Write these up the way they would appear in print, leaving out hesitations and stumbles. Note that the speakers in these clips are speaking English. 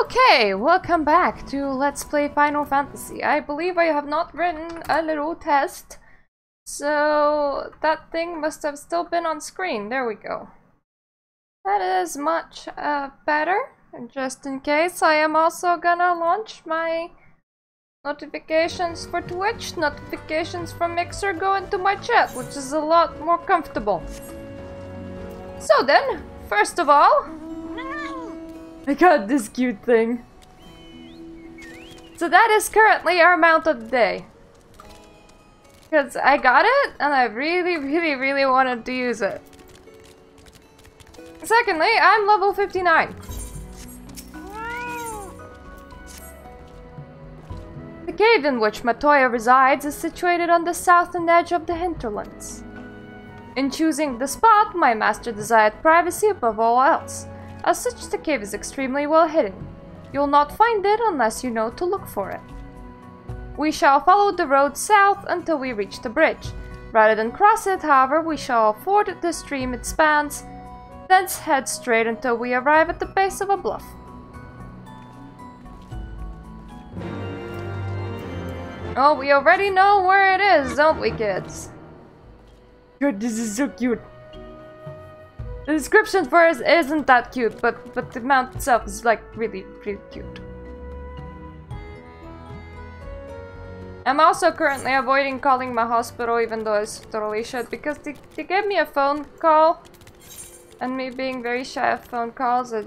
Okay, welcome back to Let's Play Final Fantasy. I believe I have not written a little test, so that thing must have still been on screen. There we go. That is much better. And just in case, I am also gonna launch my notifications for Twitch. Notifications from Mixer go into my chat, which is a lot more comfortable. So then, first of all, I got this cute thing. So that is currently our mount of the day. Because I got it, and I really wanted to use it. Secondly, I'm level 59. The cave in which Matoya resides is situated on the southern edge of the hinterlands. In choosing the spot, my master desired privacy above all else. As such, the cave is extremely well hidden. You'll not find it unless you know to look for it. We shall follow the road south until we reach the bridge. Rather than cross it, however, we shall ford the stream it spans, thence head straight until we arrive at the base of a bluff. Oh, we already know where it is, don't we, kids? God, this is so cute. The description for it isn't that cute, but the mount itself is like really cute. I'm also currently avoiding calling my hospital, even though I totally should, because they gave me a phone call, and me being very shy of phone calls, I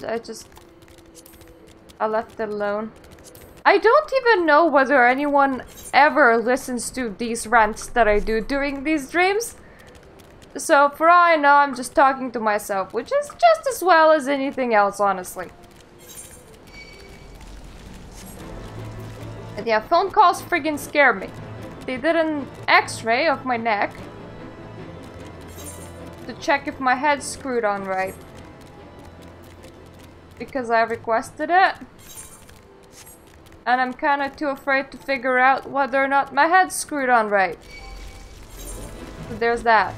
left it alone. I don't even know whether anyone ever listens to these rants that I do during these streams. So, for all I know, I'm just talking to myself, which is just as well as anything else, honestly. And yeah, phone calls friggin' scare me. They did an x-ray of my neck to check if my head's screwed on right. Because I requested it. And I'm kinda too afraid to figure out whether or not my head's screwed on right. So there's that.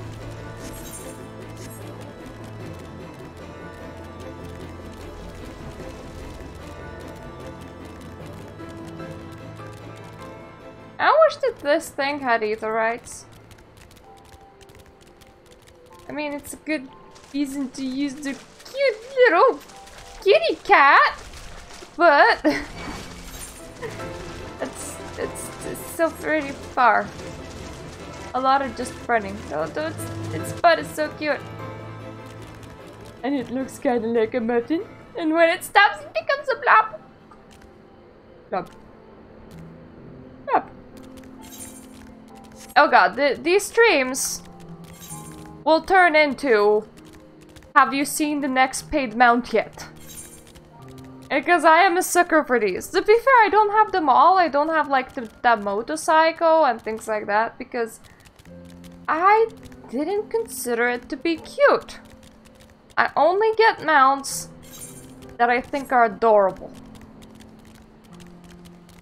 I wish that this thing had Aetherites. I mean, it's a good reason to use the cute little kitty cat, but it's so pretty far. A lot of just running. So its butt is so cute, and it looks kind of like a mutton. And when it stops, it becomes a blob. Blob. Blob. Oh god, these streams will turn into, have you seen the next paid mount yet? Because I am a sucker for these. To be fair, I don't have them all. I don't have like the motorcycle and things like that because I didn't consider it to be cute. I only get mounts that I think are adorable.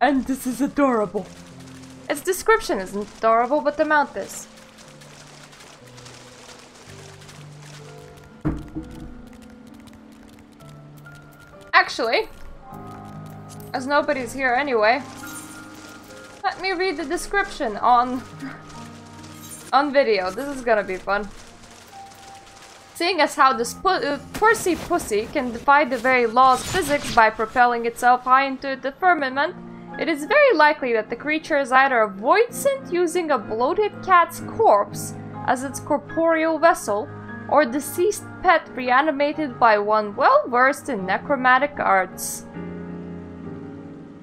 And this is adorable. Its description isn't adorable, but the mount is. Actually, as nobody's here anyway, let me read the description on video. This is gonna be fun. Seeing as how this horsey pussy can defy the very laws of physics by propelling itself high into the firmament, it is very likely that the creature is either a void synth using a bloated cat's corpse as its corporeal vessel, or a deceased pet reanimated by one well-versed in necromantic arts.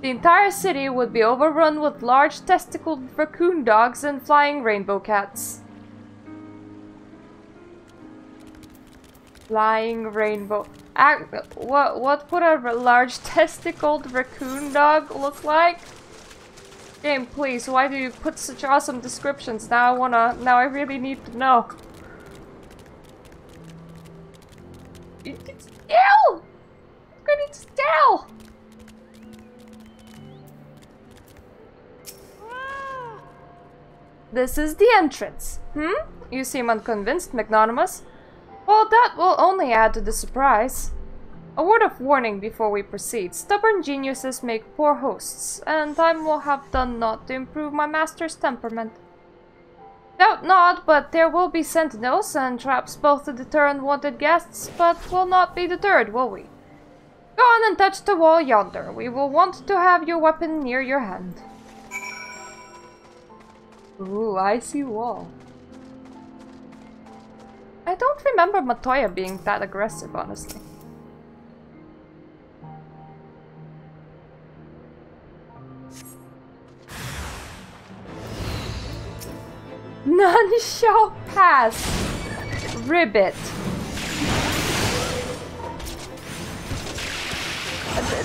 The entire city would be overrun with large testicled raccoon dogs and flying rainbow cats. Flying rainbow... What would a large testicled raccoon dog look like? Game, please, why do you put such awesome descriptions? Now I really need to know. It's still! Good, it's still! This is the entrance. You seem unconvinced, Magnanimous. Well, that will only add to the surprise. A word of warning before we proceed. Stubborn geniuses make poor hosts, and time will have done naught to improve my master's temperament. Doubt not, but there will be sentinels and traps both to deter unwanted guests, but we'll not be deterred, will we? Go on and touch the wall yonder. We will want to have your weapon near your hand. Ooh, icy wall. I don't remember Matoya being that aggressive, honestly. None shall pass. Ribbit.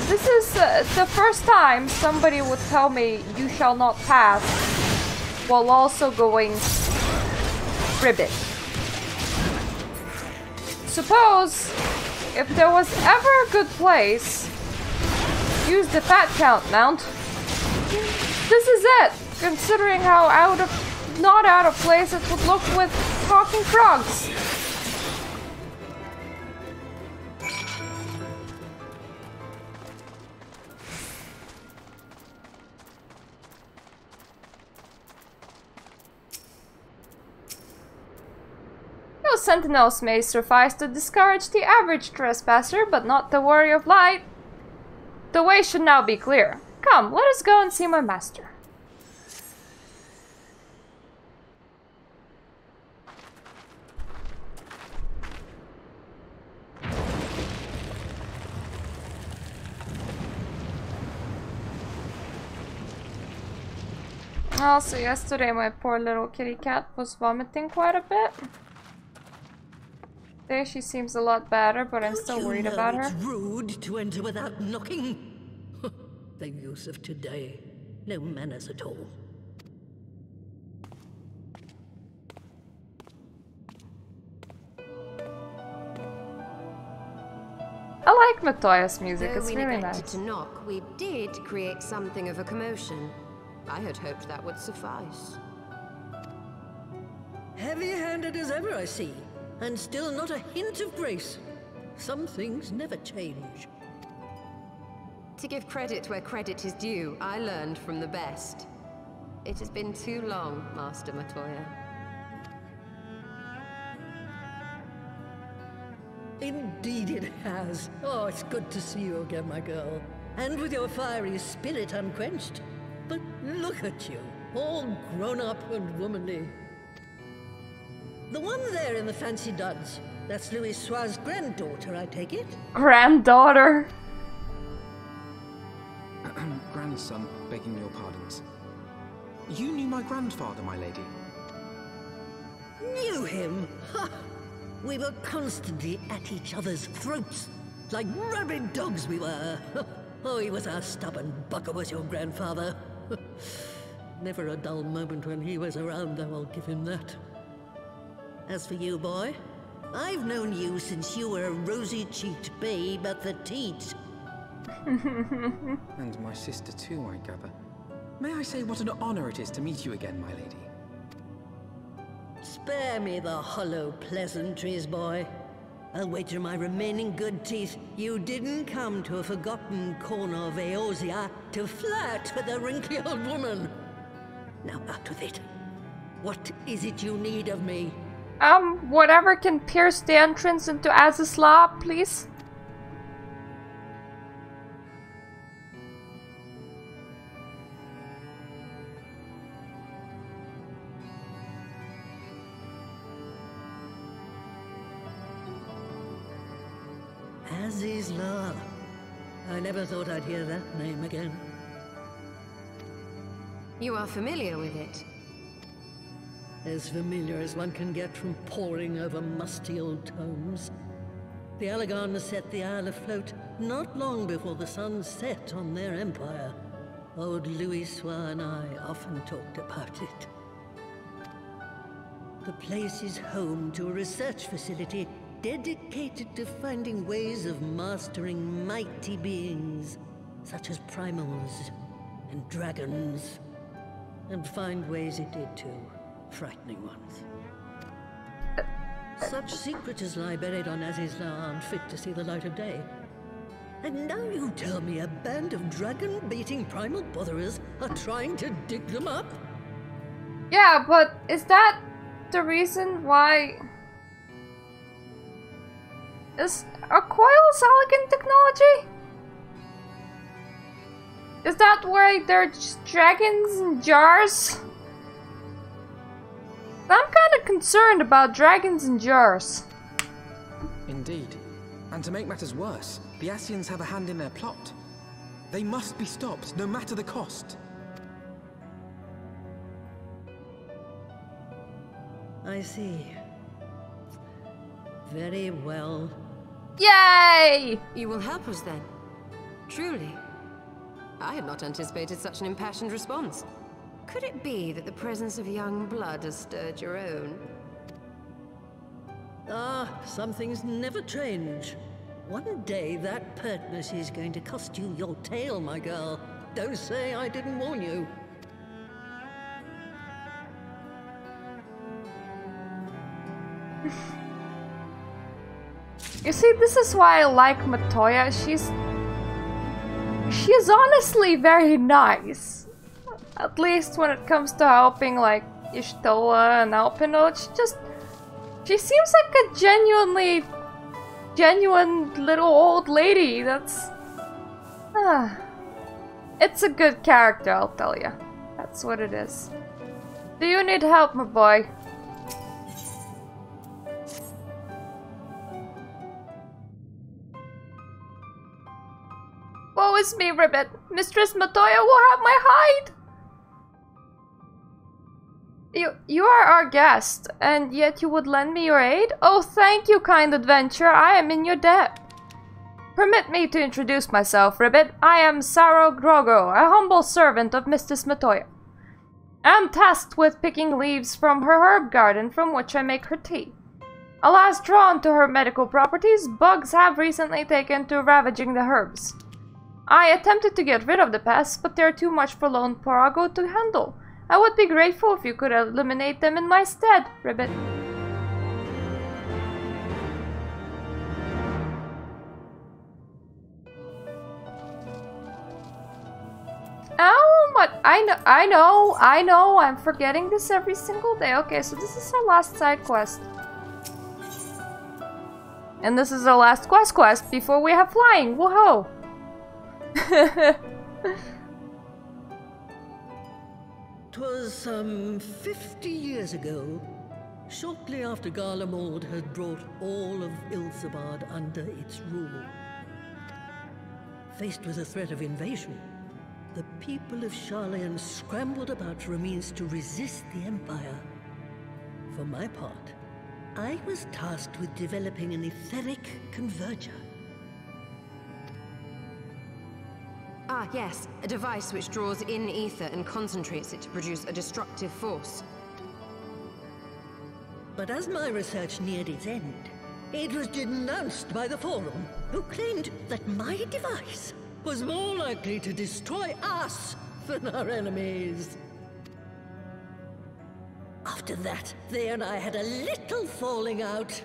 This is the first time somebody would tell me you shall not pass while also going ribbit. Suppose if there was ever a good place, use the fat count mount. This is it, considering how not out of place it would look with talking frogs. Those sentinels may suffice to discourage the average trespasser, but not the worry of light. The way should now be clear. Come, let us go and see my master. Also, yesterday my poor little kitty cat was vomiting quite a bit. Today she seems a lot better, but I'm still worried about her. It's rude to enter without knocking. The youth of today, no manners at all. I like Matoya's music, it's we really neglected nice. to knock, we did create something of a commotion. I had hoped that would suffice. Heavy-handed as ever, I see. And still not a hint of grace. Some things never change. To give credit where credit is due, I learned from the best. It has been too long, Master Matoya. Indeed it has. Oh, it's good to see you again, my girl. And with your fiery spirit unquenched. But look at you, all grown up and womanly. The one there in the fancy duds, that's Louis Soir's granddaughter, I take it? Granddaughter? Grandson, begging your pardons. You knew my grandfather, my lady. Knew him? Ha! We were constantly at each other's throats. Like rabid dogs we were. Oh, he was a stubborn bucker, was your grandfather. Never a dull moment when he was around, though, I'll give him that. As for you, boy, I've known you since you were a rosy-cheeked babe at the teat. And my sister too, I gather. May I say what an honor it is to meet you again, my lady? Spare me the hollow pleasantries, boy. I'll wager my remaining good teeth you didn't come to a forgotten corner of Eorzea to flirt with a wrinkly old woman. Now out with it. What is it you need of me? Whatever can pierce the entrance into Azys lab, please. Azys lab. I never thought I'd hear that name again. You are familiar with it? As familiar as one can get from poring over musty old tomes. The Allegons set the Isle afloat not long before the sun set on their empire. Old Louis Soir and I often talked about it. The place is home to a research facility dedicated to finding ways of mastering mighty beings, such as primals and dragons. And find ways it did too. Frightening ones. Such secrets as lie buried on Azys aren't fit to see the light of day. And now you tell me a band of dragon-baiting primal botherers are trying to dig them up? Yeah, but is that the reason why... Is are coils elegant technology? Is that why they're just dragons in jars? I'm kinda concerned about dragons in jars. Indeed. And to make matters worse, the Asians have a hand in their plot. They must be stopped, no matter the cost. I see. Very well. Yay! You will help us then? Truly? I had not anticipated such an impassioned response. Could it be that the presence of young blood has stirred your own? Ah, some things never change. One day that pertness is going to cost you your tail, my girl. Don't say I didn't warn you. You see, this is why I like Matoya. She's honestly very nice. At least when it comes to helping like Y'shtola and Alpino. She seems like a genuine little old lady. That's it's a good character, I'll tell you. That's what it is. Do you need help, my boy? Woe is me, Ribbit. Mistress Matoya will have my hide! You are our guest, and yet you would lend me your aid? Oh, thank you, kind adventurer. I am in your debt. Permit me to introduce myself, Ribbit. I am Saro Grogo, a humble servant of Mistress Matoya. I am tasked with picking leaves from her herb garden from which I make her tea. Alas, drawn to her medical properties, bugs have recently taken to ravaging the herbs. I attempted to get rid of the pests, but they are too much for Lone Parago to handle. I would be grateful if you could eliminate them in my stead, Ribbit. Oh, but I know, I'm forgetting this every single day. Okay, so this is our last side quest. And this is our last quest before we have flying. Woohoo! 'Twas some 50 years ago, shortly after Garlemald had brought all of Ilsabard under its rule. Faced with a threat of invasion, the people of Sharlayan scrambled about for a means to resist the Empire. For my part, I was tasked with developing an etheric converger. Ah, yes. A device which draws in ether and concentrates it to produce a destructive force. But as my research neared its end, it was denounced by the Forum, who claimed that my device was more likely to destroy us than our enemies. After that, they and I had a little falling out,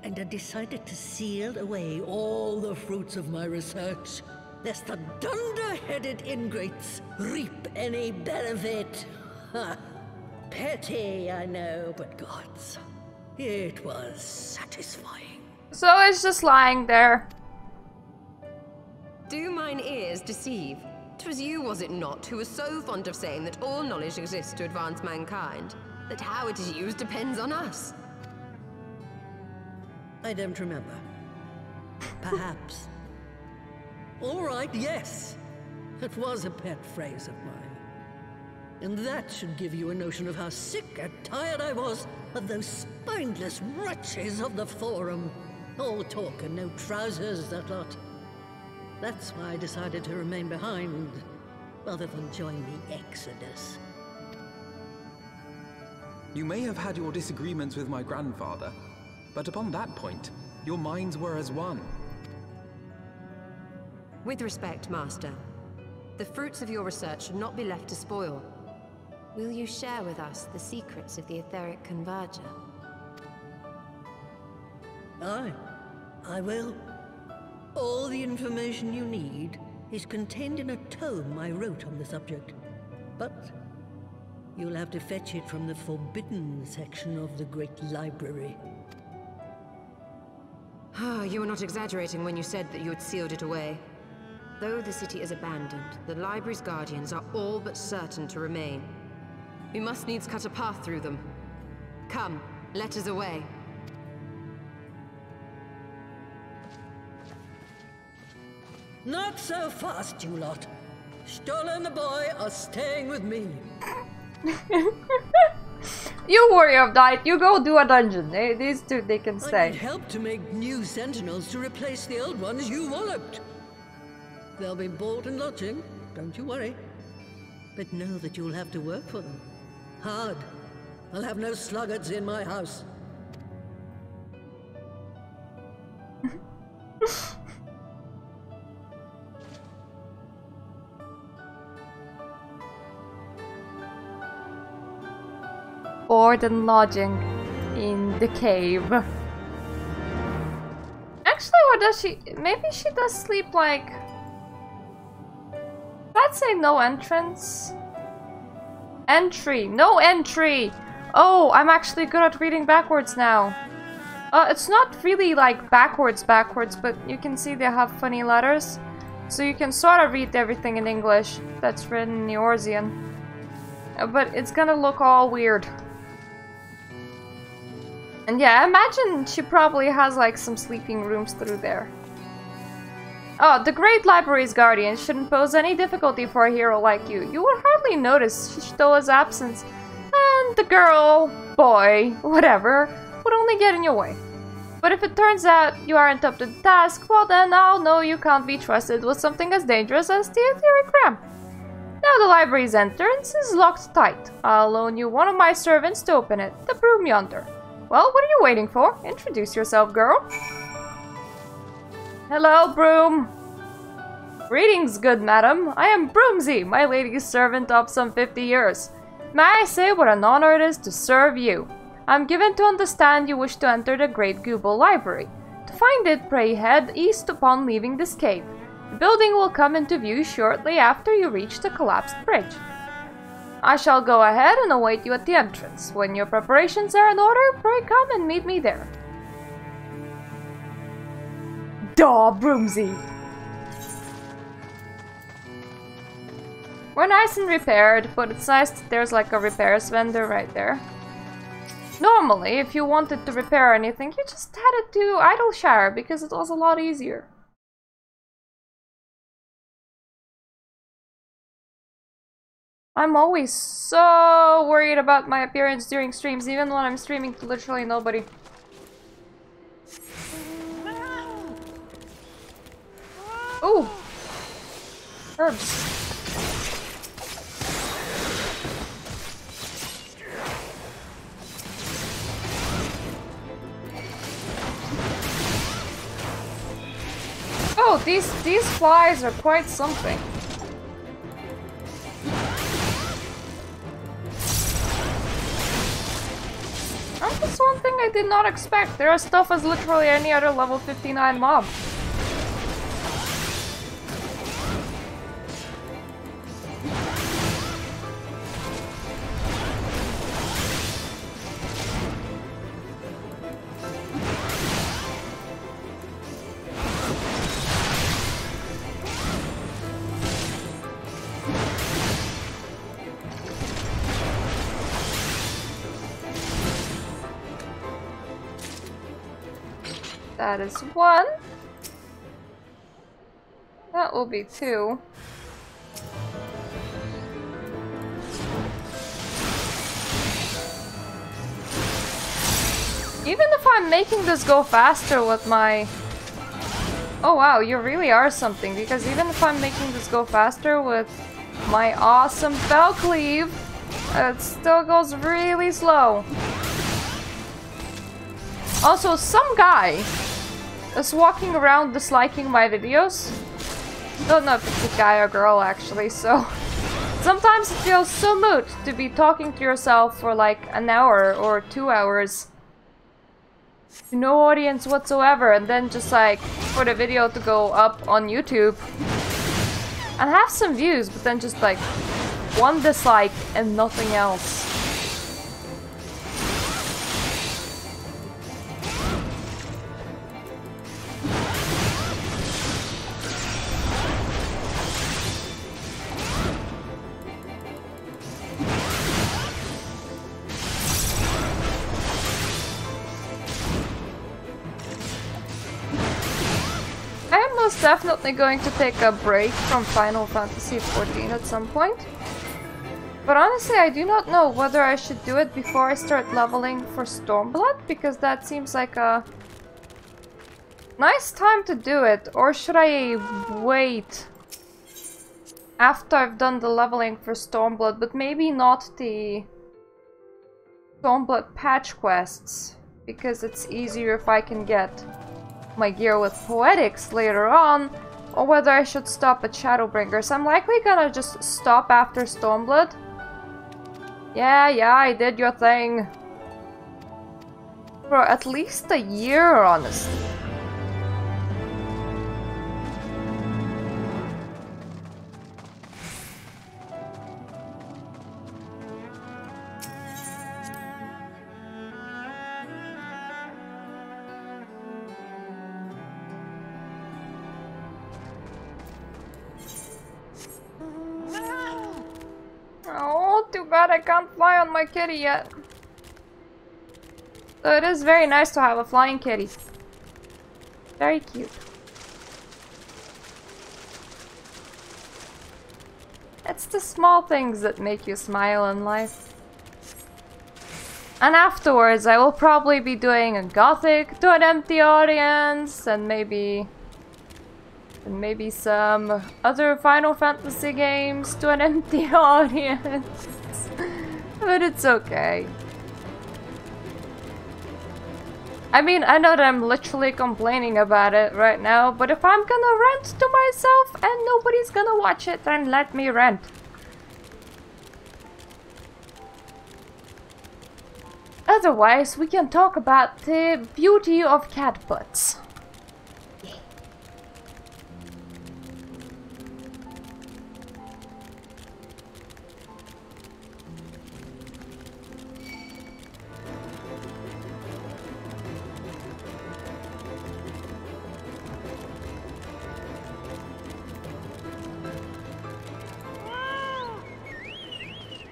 and I decided to seal away all the fruits of my research, lest the dunder-headed ingrates reap any benefit. Ha! Petty, I know, but gods, it was satisfying. So it's just lying there. Do mine ears deceive? 'Twas you, was it not, who was so fond of saying that all knowledge exists to advance mankind? That how it is used depends on us? I don't remember. Perhaps. All right, yes. It was a pet phrase of mine. And that should give you a notion of how sick and tired I was of those spineless wretches of the Forum. All talk and no trousers, that lot. That's why I decided to remain behind, rather than join the Exodus. You may have had your disagreements with my grandfather, but upon that point, your minds were as one. With respect, Master, the fruits of your research should not be left to spoil. Will you share with us the secrets of the etheric converger? Aye, I will. All the information you need is contained in a tome I wrote on the subject. But you'll have to fetch it from the forbidden section of the Great Library. You were not exaggerating when you said that you had sealed it away. Though the city is abandoned, the library's guardians are all but certain to remain. We must needs cut a path through them. Come, let us away. Not so fast, you lot. Stola and the boy are staying with me. You worry of that. You go do a dungeon. These two, they can I stay. need help to make new sentinels to replace the old ones you walloped. They'll be board and lodging, don't you worry. But know that you'll have to work for them. Hard. I'll have no sluggards in my house. Board and lodging in the cave. Actually, what does she... Maybe she does sleep like... I'd say no entrance. Entry. No entry! Oh, I'm actually good at reading backwards now. It's not really like backwards, but you can see they have funny letters. So you can sort of read everything in English that's written in Eorzean. But it's gonna look all weird. And yeah, I imagine she probably has like some sleeping rooms through there. Oh, the Great Library's guardian shouldn't pose any difficulty for a hero like you. You would hardly notice Shitola's absence. And the girl, boy, whatever, would only get in your way. But if it turns out you aren't up to the task, well then I'll know you can't be trusted with something as dangerous as the etheric ram. Now the library's entrance is locked tight. I'll loan you one of my servants to open it, the broom yonder. Well, what are you waiting for? Introduce yourself, girl. Hello, Broom. Greetings, good madam. I am Broomsy, my lady's servant of some 50 years. May I say what an honor it is to serve you? I'm given to understand you wish to enter the Great Gubal Library. To find it, pray head east upon leaving this cave. The building will come into view shortly after you reach the collapsed bridge. I shall go ahead and await you at the entrance. When your preparations are in order, pray come and meet me there. Duh, Broomsy! We're nice and repaired, but it's nice that there's like a repairs vendor right there. Normally, if you wanted to repair anything, you just had to do Idleshire because it was a lot easier. I'm always so worried about my appearance during streams, even when I'm streaming to literally nobody. Ooh! Herbs. Oh, these flies are quite something. That's one thing I did not expect. There are stuff as literally any other level 59 mob. That is one. That will be two. Even if I'm making this go faster with my... Oh wow, you really are something, because even if I'm making this go faster with my awesome Fell Cleave, it still goes really slow. Also, some guy is walking around disliking my videos. Don't know if it's a guy or girl actually, so sometimes it feels so moot to be talking to yourself for like an hour or 2 hours. no audience whatsoever, and then just like for the video to go up on YouTube and have some views, but then just like one dislike and nothing else. Definitely going to take a break from Final Fantasy XIV at some point. But honestly, I do not know whether I should do it before I start leveling for Stormblood, because that seems like a nice time to do it. Or should I wait after I've done the leveling for Stormblood, but maybe not the Stormblood patch quests, because it's easier if I can get my gear with Poetics later on, or whether I should stop at Shadowbringers. I'm likely gonna just stop after Stormblood. Yeah, I did your thing. For at least a year, honestly. I can't fly on my kitty yet. So it is very nice to have a flying kitty. Very cute. It's the small things that make you smile in life. And afterwards I will probably be doing a Gothic to an empty audience, and maybe some other Final Fantasy games to an empty audience. But it's okay. I mean, I know that I'm literally complaining about it right now, but if I'm gonna rant to myself and nobody's gonna watch it, then let me rant. Otherwise, we can talk about the beauty of cat butts.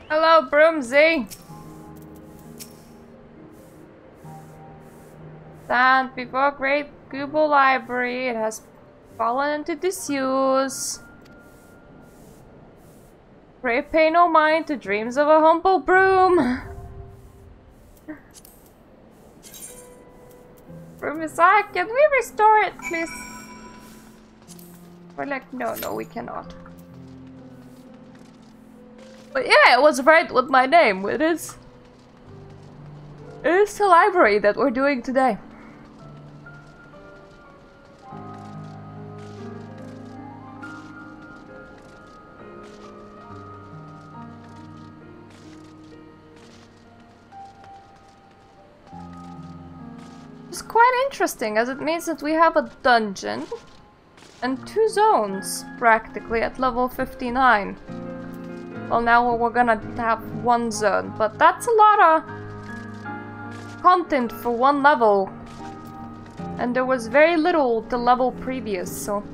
Hello, Broomsy! Stand before great Gubal library. It has fallen into disuse. Pray pay no mind to dreams of a humble broom. Broomsy, can we restore it, please? We're like, no, we cannot. But yeah, it was right with my name. It is the library that we're doing today. It's quite interesting, as it means that we have a dungeon and 2 zones practically at level 59. Well, now we're gonna have 1 zone, but that's a lot of content for 1 level. And there was very little the level previous, so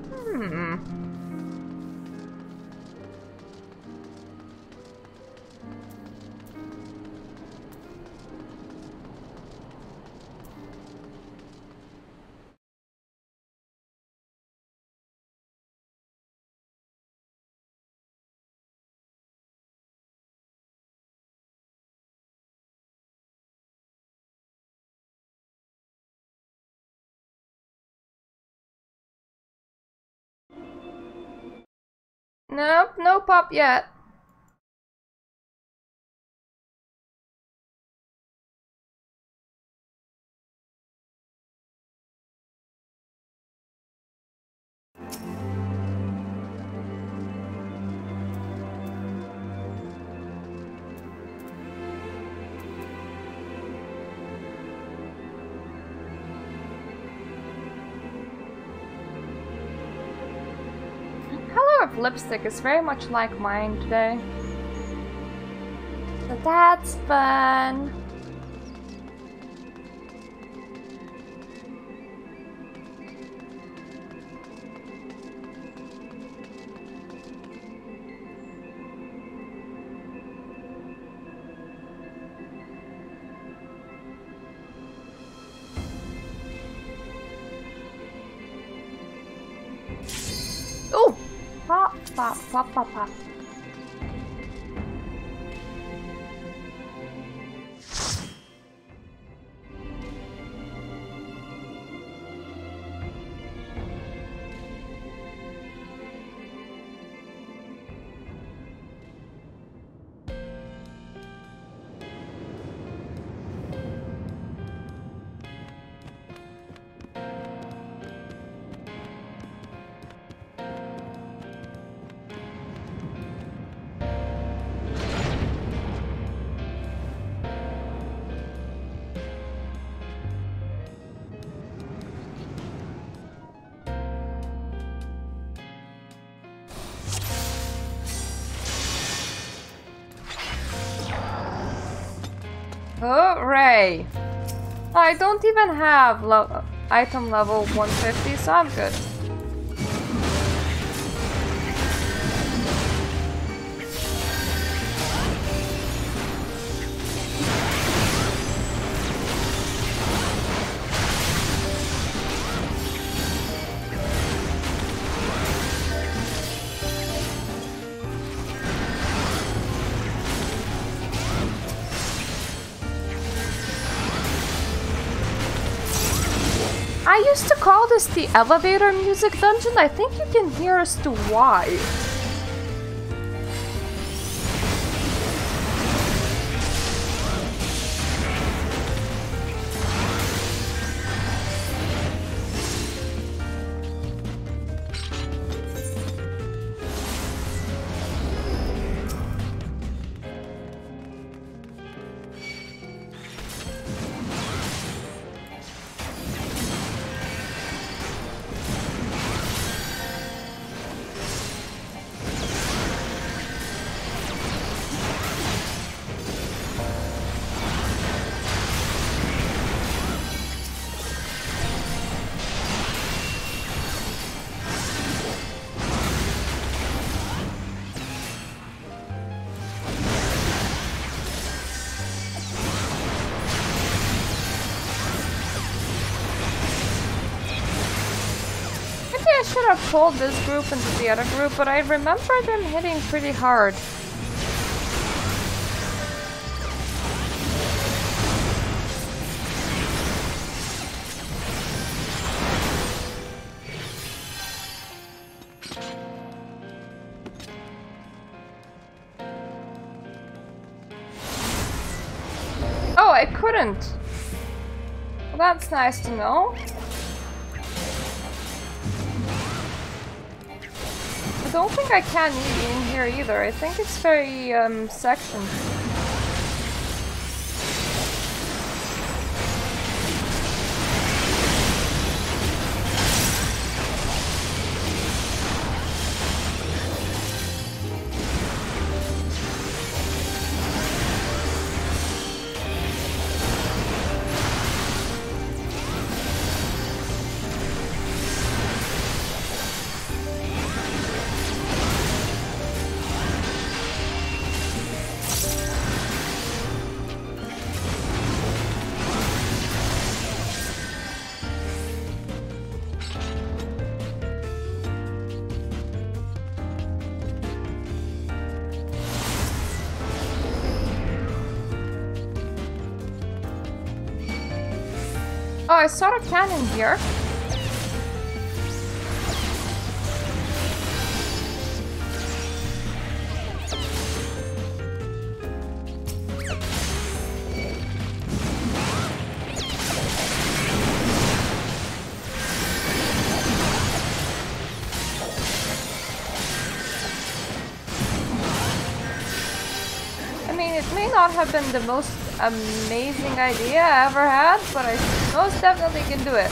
nope, no pop yet. That lipstick is very much like mine today. So that's fun. Oh! Pop, pop, pop, pop, pop. Hooray! I don't even have item level 150, so I'm good. I used to call this the elevator music dungeon. I think you can hear as to why. I should have pulled this group into the other group, but I remember them hitting pretty hard. Oh, I couldn't. Well, that's nice to know. I don't think I can eat in here either. I think it's very sectioned. Oh, I saw a cannon here. I mean, it may not have been the most amazing idea I ever had, but I most definitely can do it.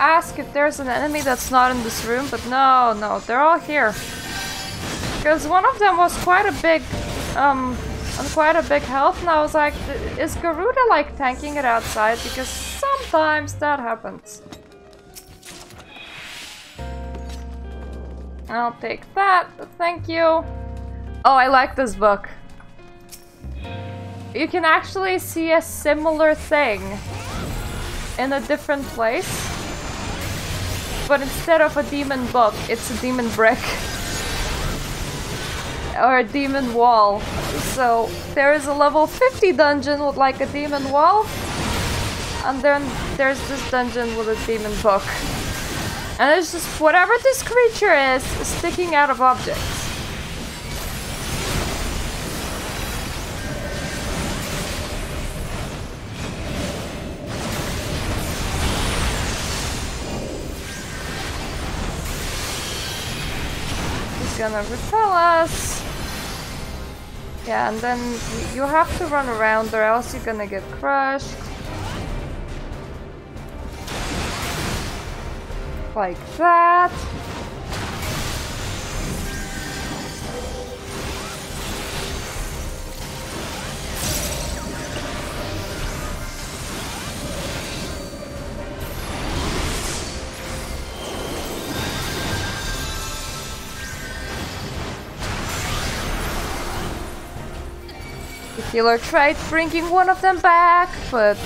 ask if there's an enemy that's not in this room, but no, they're all here. Because one of them was quite a big, on quite a big health, and I was like, is Garuda like tanking it outside? Because sometimes that happens. I'll take that, thank you. Oh, I like this book. You can actually see a similar thing in a different place. But instead of a demon book, it's a demon brick. Or a demon wall. So there is a level 50 dungeon with like a demon wall. And then there's this dungeon with a demon book. And it's just whatever this creature is sticking out of objects. Gonna repel us. Yeah, and then you have to run around or else you're gonna get crushed. Like that. Healer tried bringing one of them back, but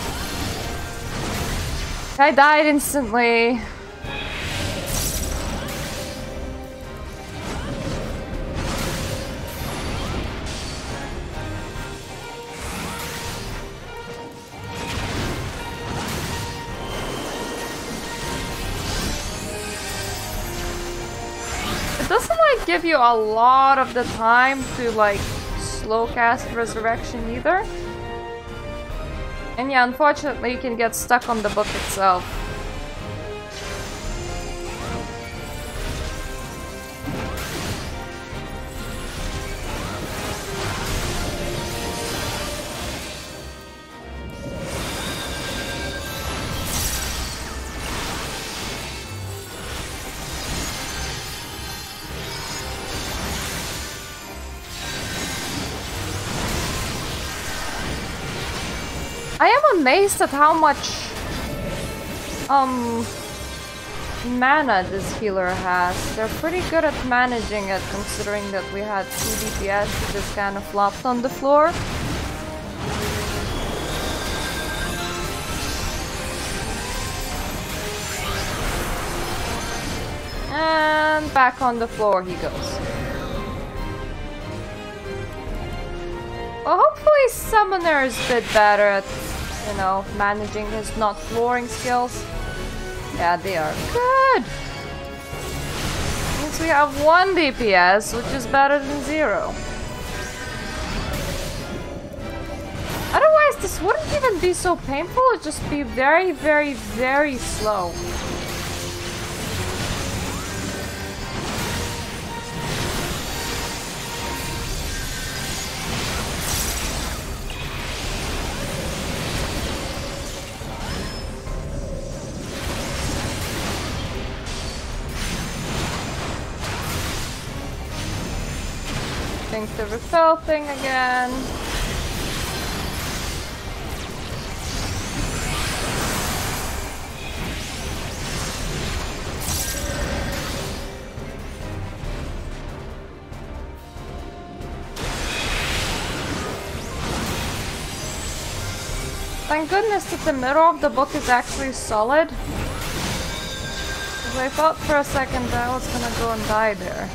I died instantly. It doesn't like give you a lot of the time to like slow cast Resurrection either. And yeah, unfortunately you can get stuck on the book itself. I am amazed at how much mana this healer has. They're pretty good at managing it, considering that we had 2 DPS that just kind of flopped on the floor. And back on the floor he goes. Well, hopefully Summoner is a bit better at, you know, managing his not flooring skills. Yeah, they are good! Means we have 1 DPS, which is better than 0. Otherwise, this wouldn't even be so painful, it'd just be very, very, very slow. The repel thing again. Thank goodness that the middle of the book is actually solid. Because I thought for a second that I was gonna go and die there.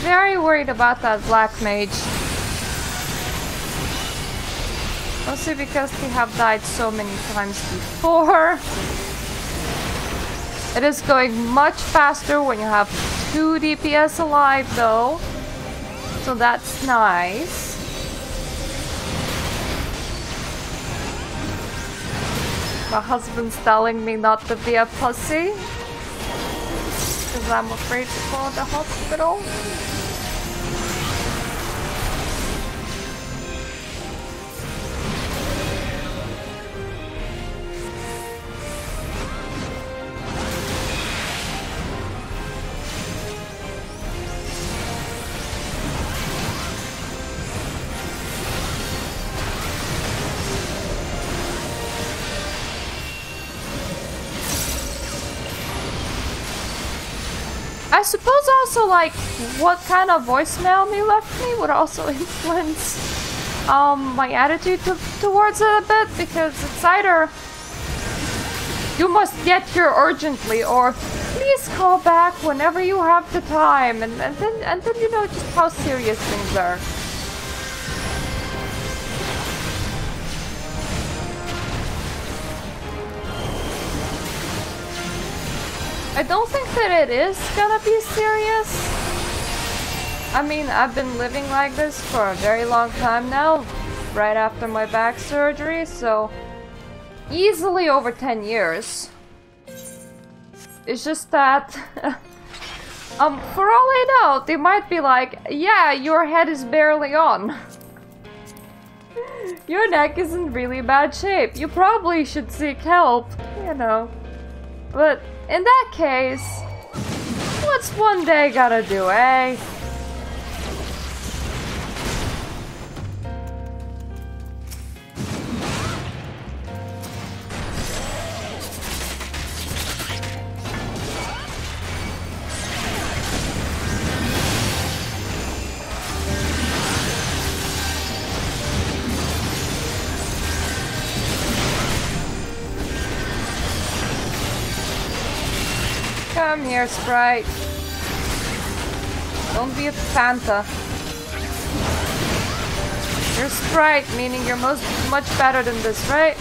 Very worried about that black mage. Mostly because they have died so many times before. It is going much faster when you have 2 DPS alive though. So that's nice. My husband's telling me not to be a pussy. Because I'm afraid to go to the hospital. I suppose also like what kind of voicemail he left me would also influence my attitude towards it a bit, because it's either you must get here urgently or please call back whenever you have the time, and then you know just how serious things are. I don't think that it is gonna be serious. I mean, I've been living like this for a very long time now, right after my back surgery, so easily over 10 years. It's just that, for all I know, they might be like, yeah, your head is barely on. Your neck is in really bad shape. You probably should seek help, you know. But in that case, what's one day gotta do, eh? Come here, Sprite. Don't be a Fanta. You're Sprite, meaning you're much better than this, right?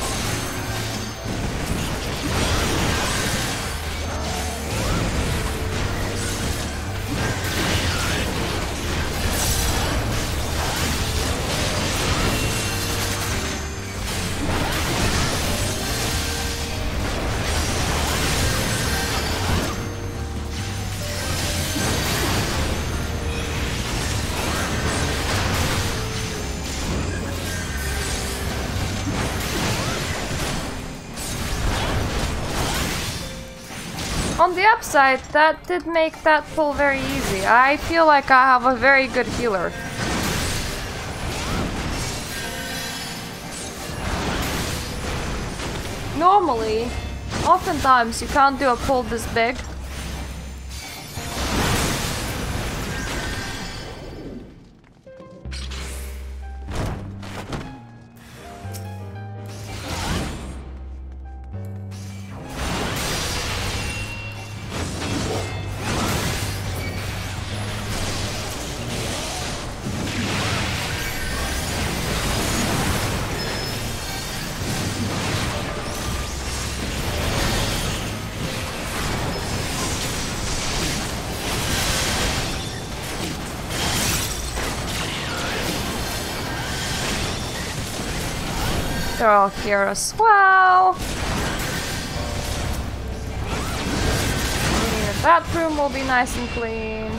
On the upside, that did make that pull very easy. I feel like I have a very good healer. Normally, oftentimes you can't do a pull this big. They're all here as well. That room will be nice and clean.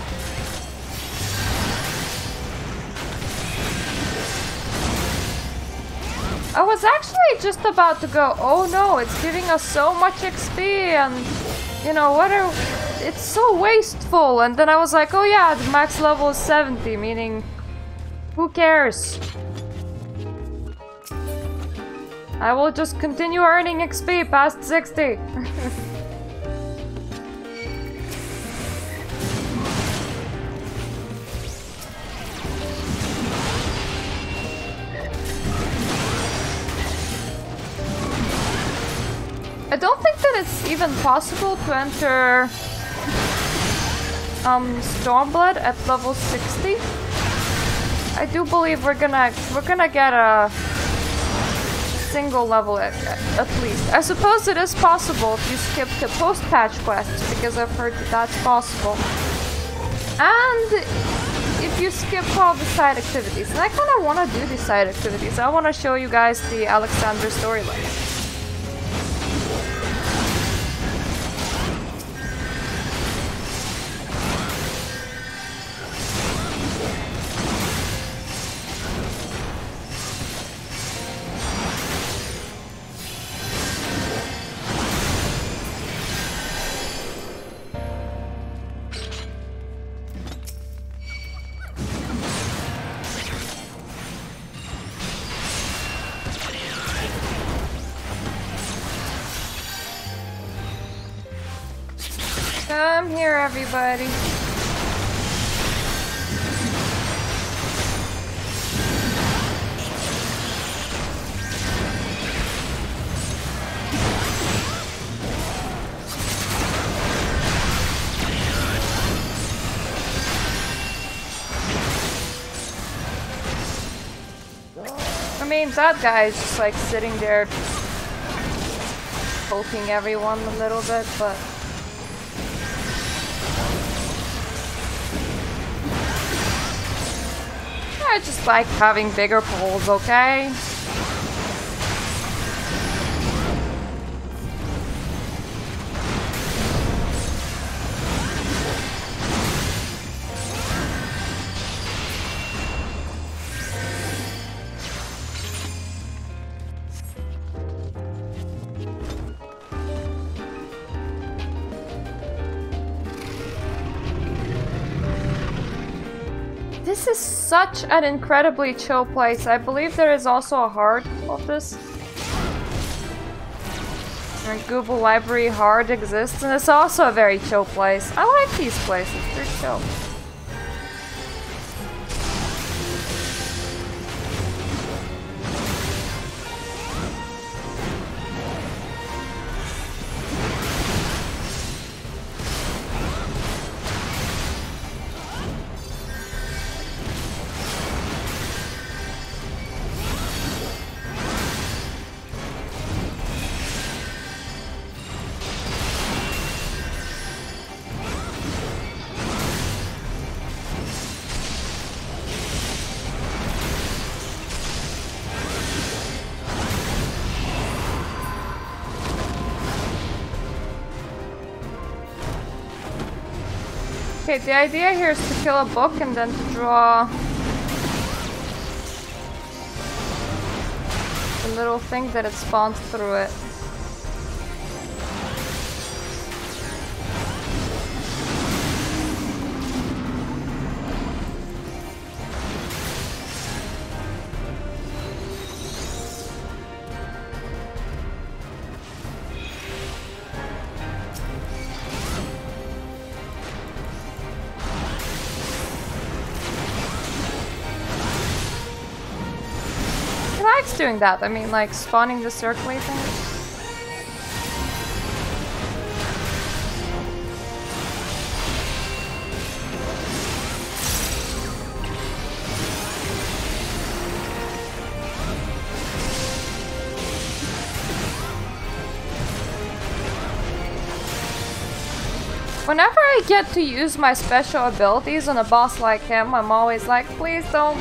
I was actually just about to go, oh no, it's giving us so much XP and, you know, it's so wasteful. And then I was like, oh yeah, the max level is 70, meaning, who cares? I will just continue earning XP past 60. I don't think that it's even possible to enter Stormblood at level 60. I do believe we're gonna get a single level at least. I suppose it is possible if you skip the post-patch quests, because I've heard that that's possible. And if you skip all the side activities. And I kind of want to do these side activities. I want to show you guys the Alexander storyline. here, everybody. I mean, that guy is just like sitting there poking everyone a little bit, but I just like having bigger poles, okay? This is such an incredibly chill place. I believe there is also a heart of this. And Gubal Library Heart exists, and it's also a very chill place. I like these places, they're chill. Okay, the idea here is to kill a book and then to draw the little thing that it spawns through it. Doing that, I mean, like spawning the circly thing. Whenever I get to use my special abilities on a boss like him, I'm always like, please don't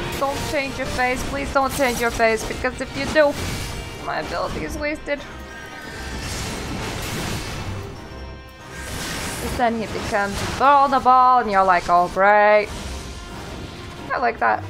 change your face, please don't change your face, because if you do, my ability is wasted. But then he becomes vulnerable, and you're like, oh great. I like that.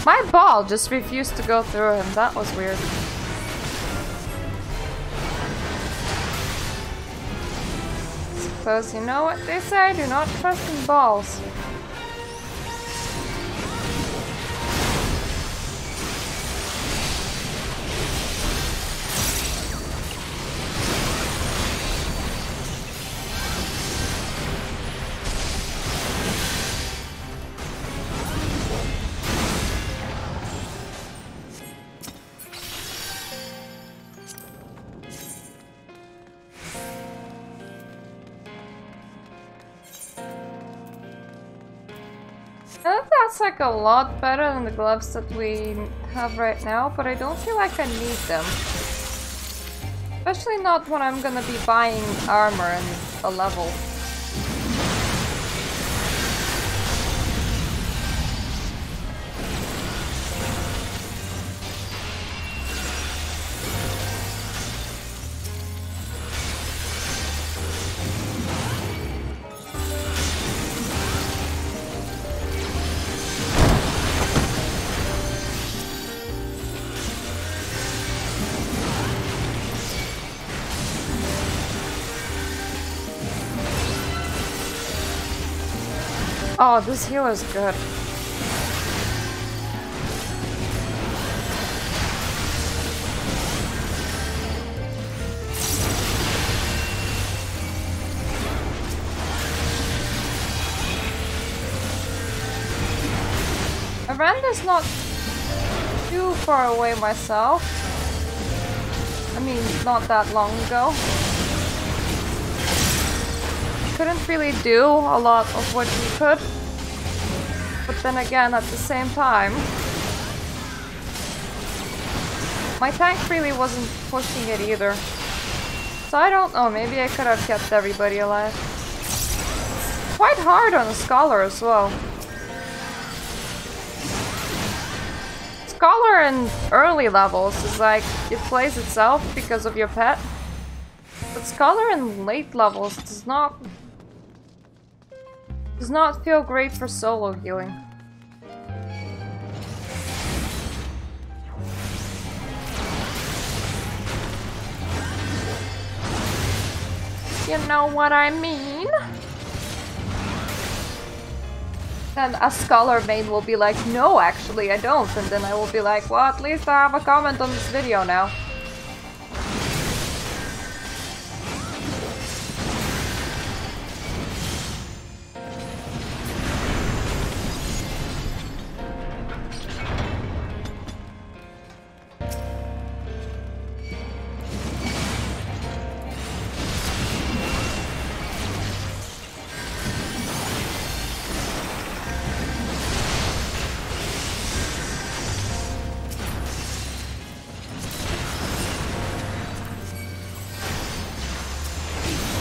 My ball just refused to go through him. That was weird. Suppose you know what they say, do not trust in balls. That's like a lot better than the gloves that we have right now, but I don't feel like I need them. Especially not when I'm gonna be buying armor and a level. Oh, this heal is good. Miranda's not too far away myself. I mean, not that long ago. Couldn't really do a lot of what you could. But then again, at the same time, my tank really wasn't pushing it either. So I don't know, maybe I could have kept everybody alive. Quite hard on a Scholar as well. Scholar in early levels is like, it plays itself because of your pet. But Scholar in late levels does not feel great for solo healing. You know what I mean? Then a Scholar main will be like, no, actually I don't. And then I will be like, well, at least I have a comment on this video now.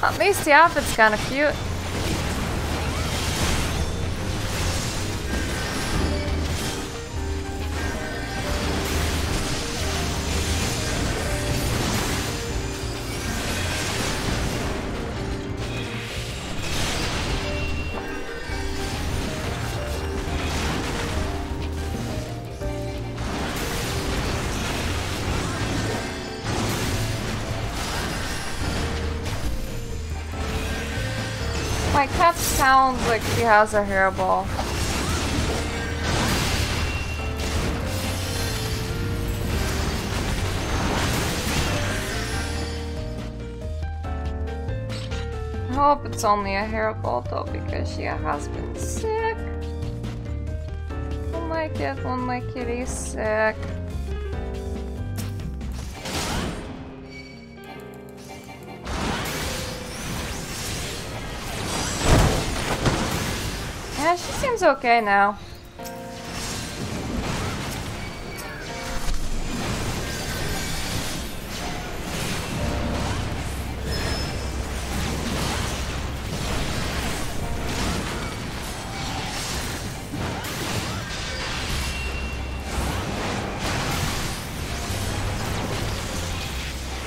At least the outfit's kinda cute. My cat sounds like she has a hairball. I hope it's only a hairball though, because she has been sick. Don't like it when my kitty's sick. Yeah, she seems okay now.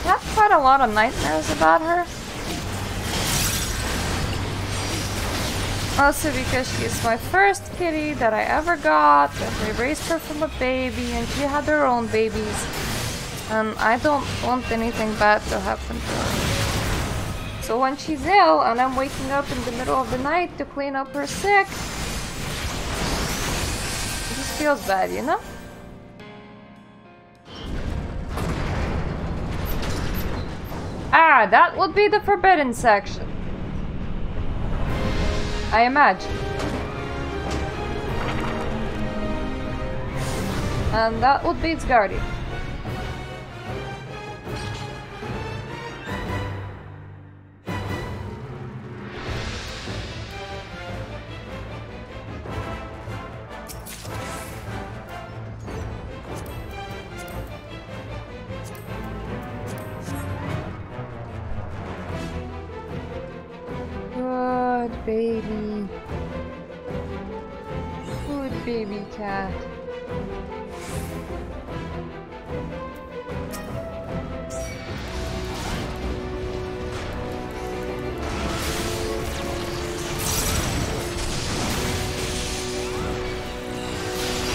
I have quite a lot of nightmares about her. Also because she's my first kitty that I ever got, and I raised her from a baby, and she had her own babies. And I don't want anything bad to happen to her. So when she's ill, and I'm waking up in the middle of the night to clean up her sick, it just feels bad, you know? Ah, that would be the forbidden section. I imagine. And that would be its guardian. Good baby. Good baby cat.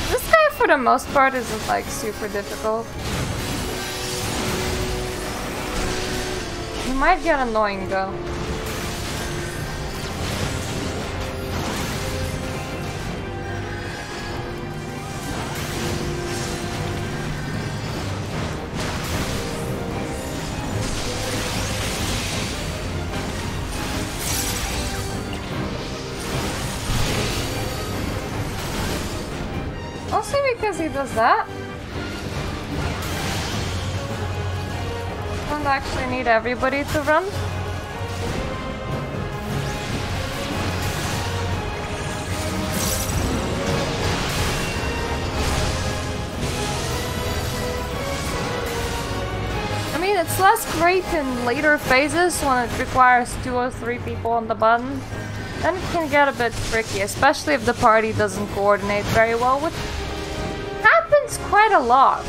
This guy for the most part isn't like super difficult. He might get annoying though. Mostly because he does that. Don't actually need everybody to run. I mean, it's less great in later phases when it requires 2 or 3 people on the button. Then it can get a bit tricky, especially if the party doesn't coordinate very well, which happens quite a lot.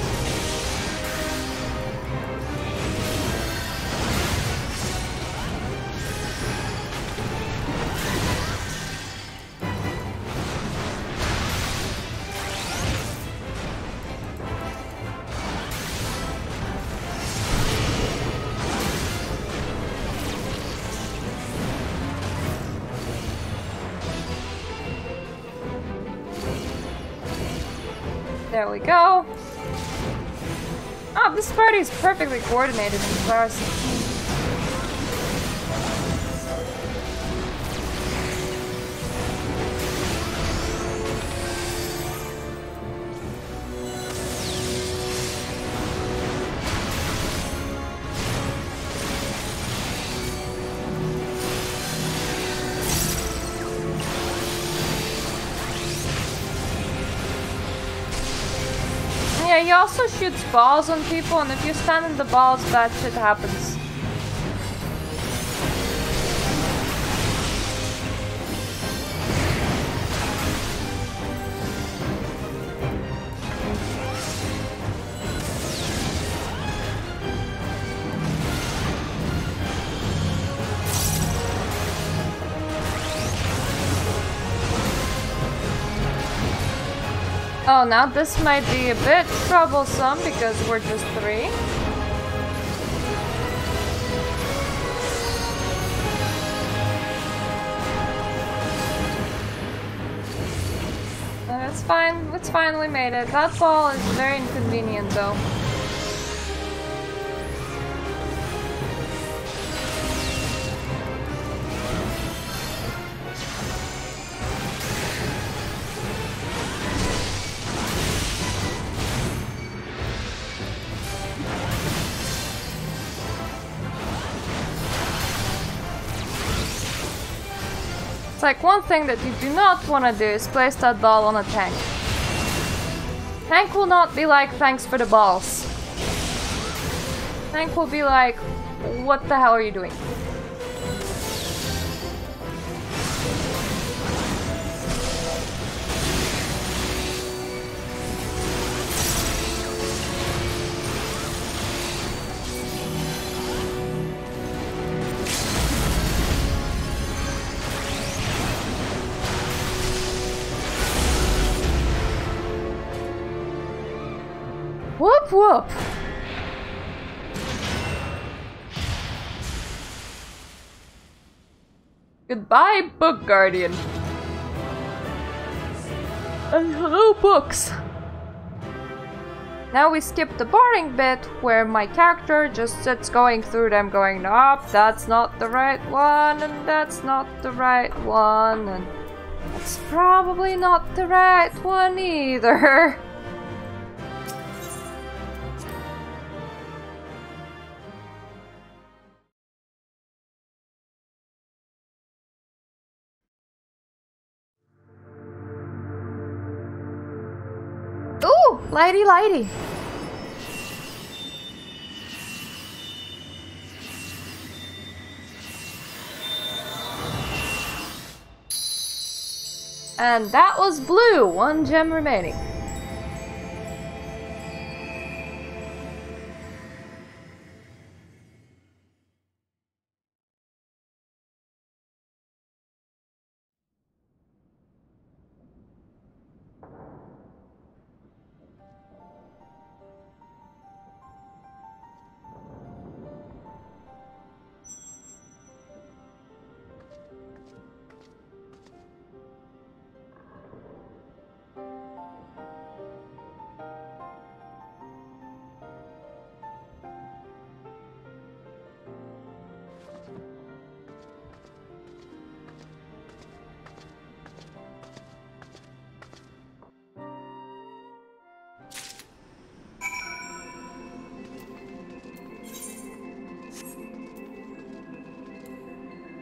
There we go. Oh, this party is perfectly coordinated in comparison. Yeah, he also shoots balls on people, and if you stand in the balls, bad shit happens. Oh, now this might be a bit troublesome because we're just 3. It's fine. It's fine. We made it. That ball is very inconvenient, though. It's like one thing that you do not want to do is place that ball on a tank. Tank will not be like, thanks for the balls. Tank will be like, what the hell are you doing? Whoop whoop! Goodbye, Book Guardian. And hello, books! Now we skip the boring bit where my character just sits going through them going, nope, that's not the right one, and that's not the right one, and that's probably not the right one either. Ooh, lighty lighty. And that was blue, 1 gem remaining.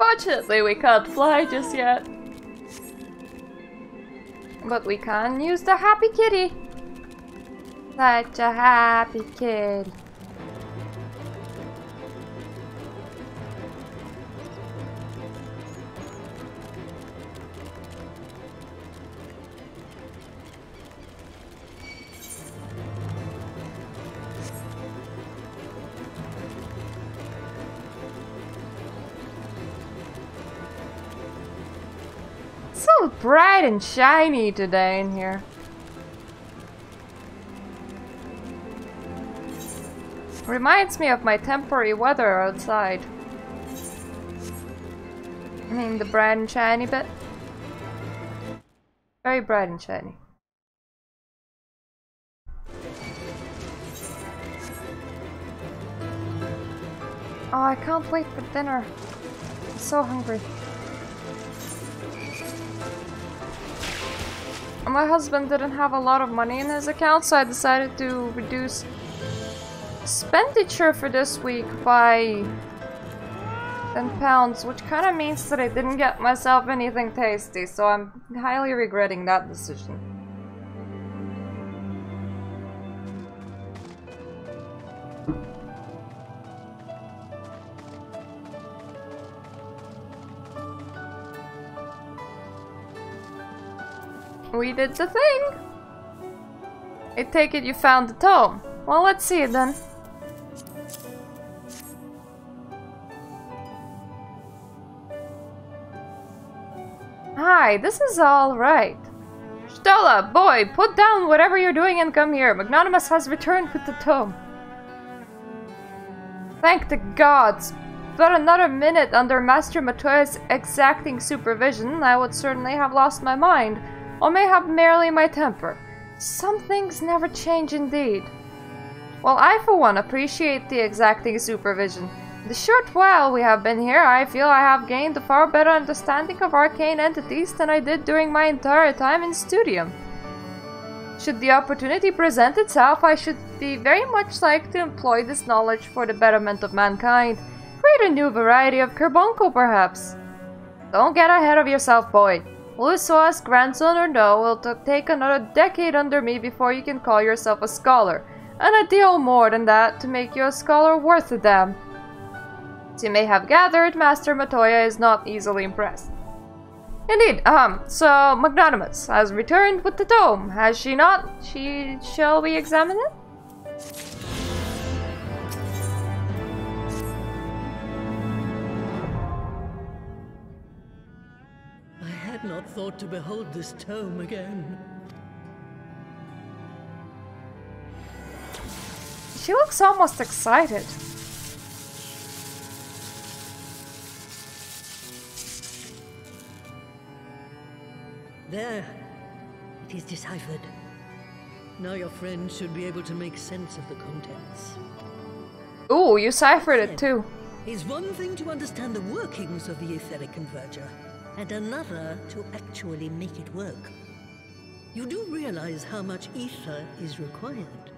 Unfortunately, we can't fly just yet. But we can use the happy kitty. Such a happy kitty. So bright and shiny today in here. Reminds me of my temporary weather outside. I mean the bright and shiny bit. Very bright and shiny. Oh, I can't wait for dinner. I'm so hungry. My husband didn't have a lot of money in his account, so I decided to reduce expenditure for this week by £10, which kind of means that I didn't get myself anything tasty, so I'm highly regretting that decision. We did the thing! I take it you found the tome. Well, let's see it then. Hi, this is all right. Stella, boy, put down whatever you're doing and come here. Magnanimous has returned with the tome. Thank the gods. But another minute under Master Matoya's exacting supervision, I would certainly have lost my mind. Or mayhap merely my temper. Some things never change indeed. Well, I for one appreciate the exacting supervision. The short while we have been here, I feel I have gained a far better understanding of arcane entities than I did during my entire time in Studium. Should the opportunity present itself, I should be very much like to employ this knowledge for the betterment of mankind. Create a new variety of carbuncle, perhaps. Don't get ahead of yourself, boy. Ulusoa's grandson or no will take another decade under me before you can call yourself a scholar, and a deal more than that to make you a scholar worth a damn. As you may have gathered, Master Matoya is not easily impressed. Indeed, so Magnanimous has returned with the tome, has she not? Shall we examine it? I had not thought to behold this tome again. She looks almost excited. There. It is deciphered. Now your friend should be able to make sense of the contents. Ooh, you ciphered it too. It's one thing to understand the workings of the etheric converger, and another to actually make it work. You do realize how much ether is required.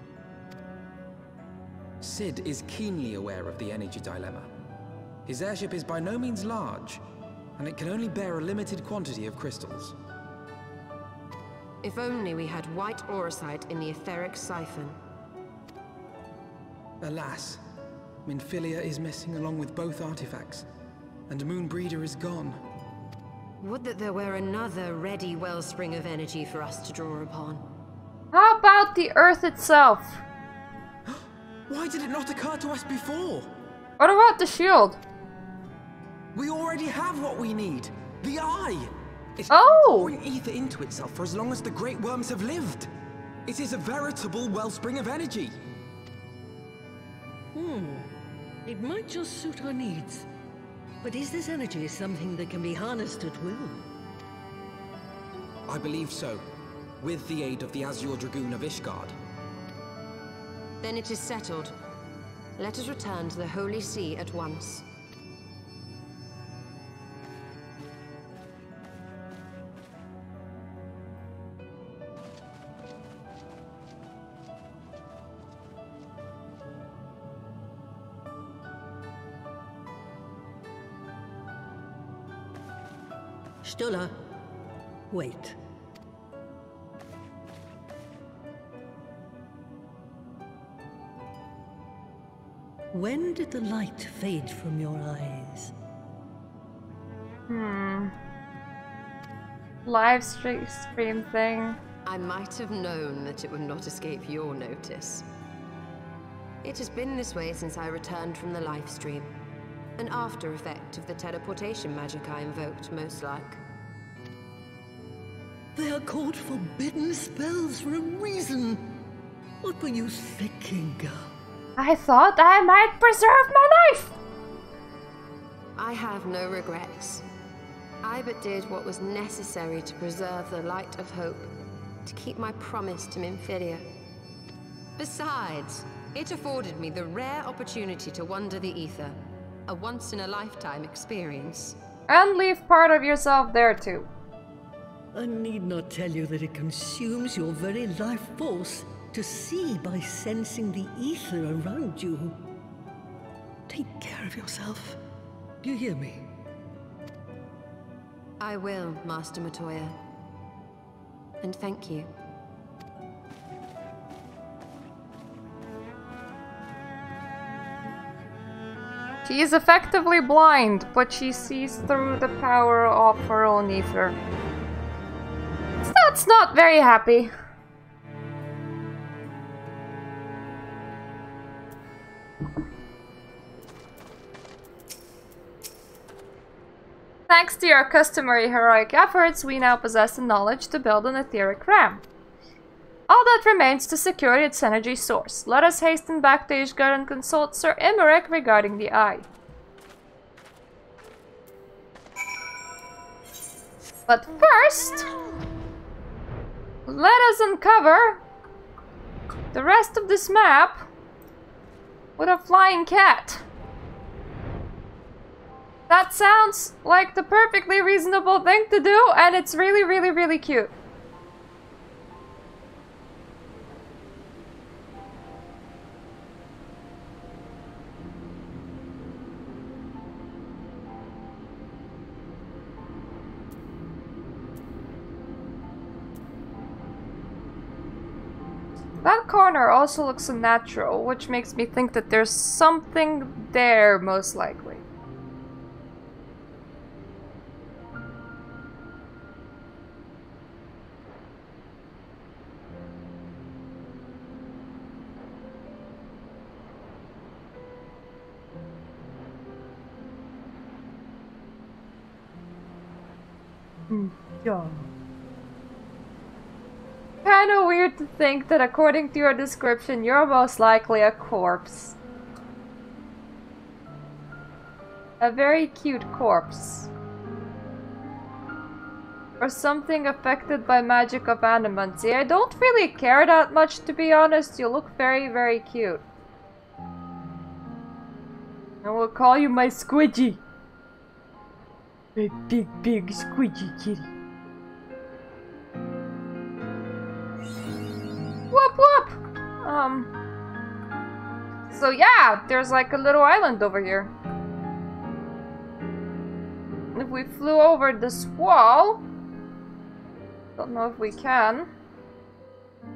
Sid is keenly aware of the energy dilemma. His airship is by no means large, and it can only bear a limited quantity of crystals. If only we had white aurosite in the etheric siphon. Alas, Minfilia is missing along with both artifacts, and Moonbreeder is gone. Would that there were another ready wellspring of energy for us to draw upon. How about the Earth itself? Why did it not occur to us before? What about the shield? We already have what we need. The Eye! It's Oh! been pouring ether into itself for as long as the Great Worms have lived. It is a veritable wellspring of energy. It might just suit our needs. But is this energy something that can be harnessed at will? I believe so, with the aid of the Azure Dragoon of Ishgard. Then it is settled. Let us return to the Holy See at once. Stola, wait. When did the light fade from your eyes? Live stream thing. I might have known that it would not escape your notice. It has been this way since I returned from the live stream. An after effect of the teleportation magic I invoked, most like. They are called forbidden spells for a reason. What were you thinking, girl? I thought I might preserve my life! I have no regrets. I but did what was necessary to preserve the light of hope, to keep my promise to Minfilia. Besides, it afforded me the rare opportunity to wander the ether, a once-in-a-lifetime experience. And leave part of yourself there too. I need not tell you that it consumes your very life force to see by sensing the ether around you. Take care of yourself. Do you hear me? I will, Master Matoya. And thank you. She is effectively blind, but she sees through the power of her own ether. That's not very happy. Thanks to your customary heroic efforts, we now possess the knowledge to build an etheric ram. All that remains to secure its energy source. Let us hasten back to Ishgard and consult Sir Imeric regarding the eye. But first, let us uncover the rest of this map with a flying cat. That sounds like the perfectly reasonable thing to do, and it's really, really, really cute. That corner also looks unnatural, which makes me think that there's something there, most likely. Yeah. Kinda weird to think that according to your description, you're most likely a corpse. A very cute corpse. Or something affected by magic of animancy. I don't really care that much, to be honest. You look very, very cute. I will call you my squidgy. My big, big squidgy kitty. Whoop whoop! So yeah, there's like a little island over here. If we flew over this wall... Don't know if we can.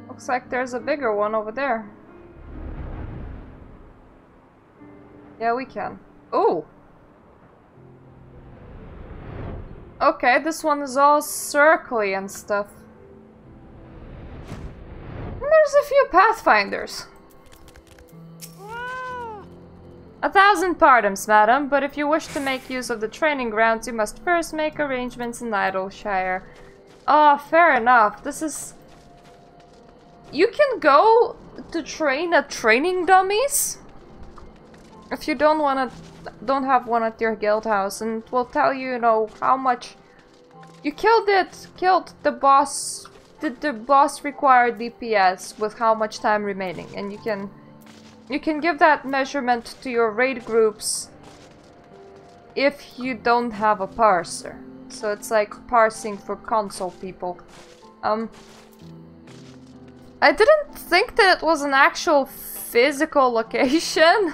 Looks like there's a bigger one over there. Yeah, we can. Ooh! Okay, this one is all circly and stuff. And there's a few pathfinders. 1,000 pardons, madam, but if you wish to make use of the training grounds, you must first make arrangements in Idleshire. Oh, fair enough. This is... You can go to train at training dummies if you don't have one at your guild house, and it will tell you, you know, how much you killed the boss. Did the boss require DPS with how much time remaining, and you can give that measurement to your raid groups if you don't have a parser. So it's like parsing for console people. I didn't think that it was an actual physical location.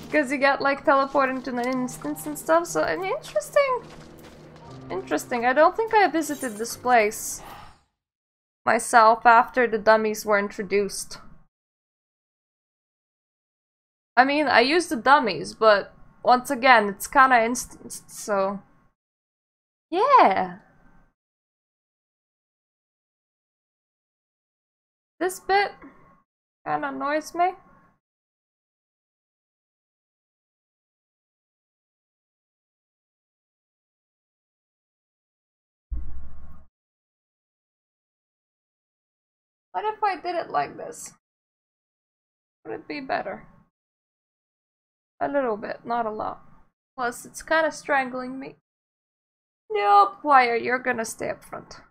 Because you get like teleported to an instance and stuff, so an interesting Interesting. I don't think I visited this place myself after the dummies were introduced. I mean, I used the dummies, but once again, it's kinda instanced, so... Yeah! This bit kinda annoys me. What if I did it like this? Would it be better? A little bit, not a lot. Plus, it's kind of strangling me. Nope, Wire, you're gonna stay up front.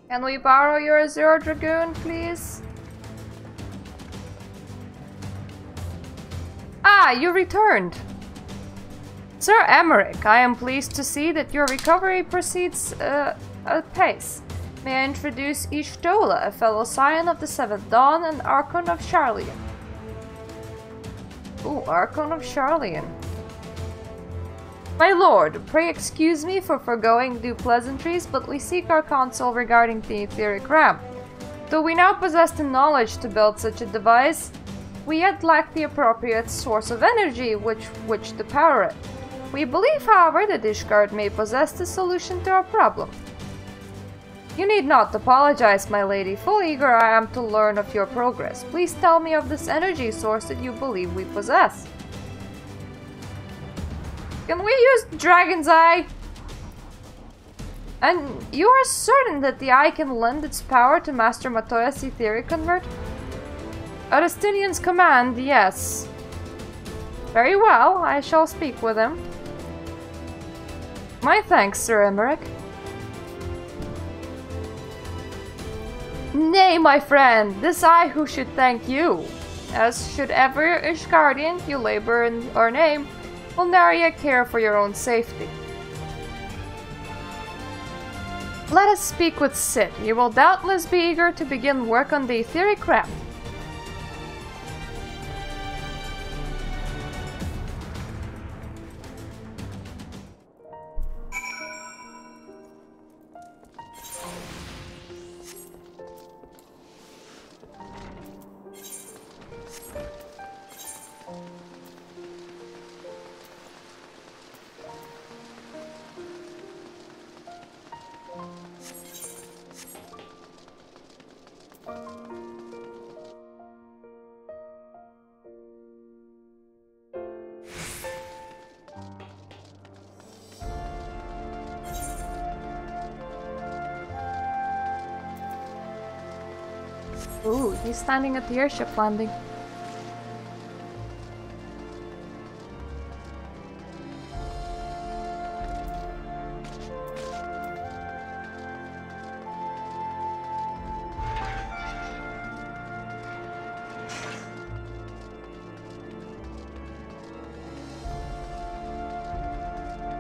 Can we borrow your Zero Dragoon, please? Ah, you returned! Sir Emmerich, I am pleased to see that your recovery proceeds apace. May I introduce Ishtola, a fellow scion of the Seventh Dawn and Archon of Charlian. Ooh, Archon of Charlian. My lord, pray excuse me for foregoing due pleasantries, but we seek our counsel regarding the etheric ram. Though we now possess the knowledge to build such a device, we yet lack the appropriate source of energy which to power it. We believe, however, that Ishgard may possess the solution to our problem. You need not apologize, my lady. Full eager I am to learn of your progress. Please tell me of this energy source that you believe we possess. Can we use Dragon's Eye? And you are certain that the eye can lend its power to Master Matoya's etheric convert? At Estinian's command, yes. Very well, I shall speak with him. My thanks, Sir Emmerich. Nay, my friend, 'tis I who should thank you. As should every Ishgardian you labor in our name, will nary care for your own safety. Let us speak with Sid. He will doubtless be eager to begin work on the etheric ram. Ooh, he's standing at the airship landing.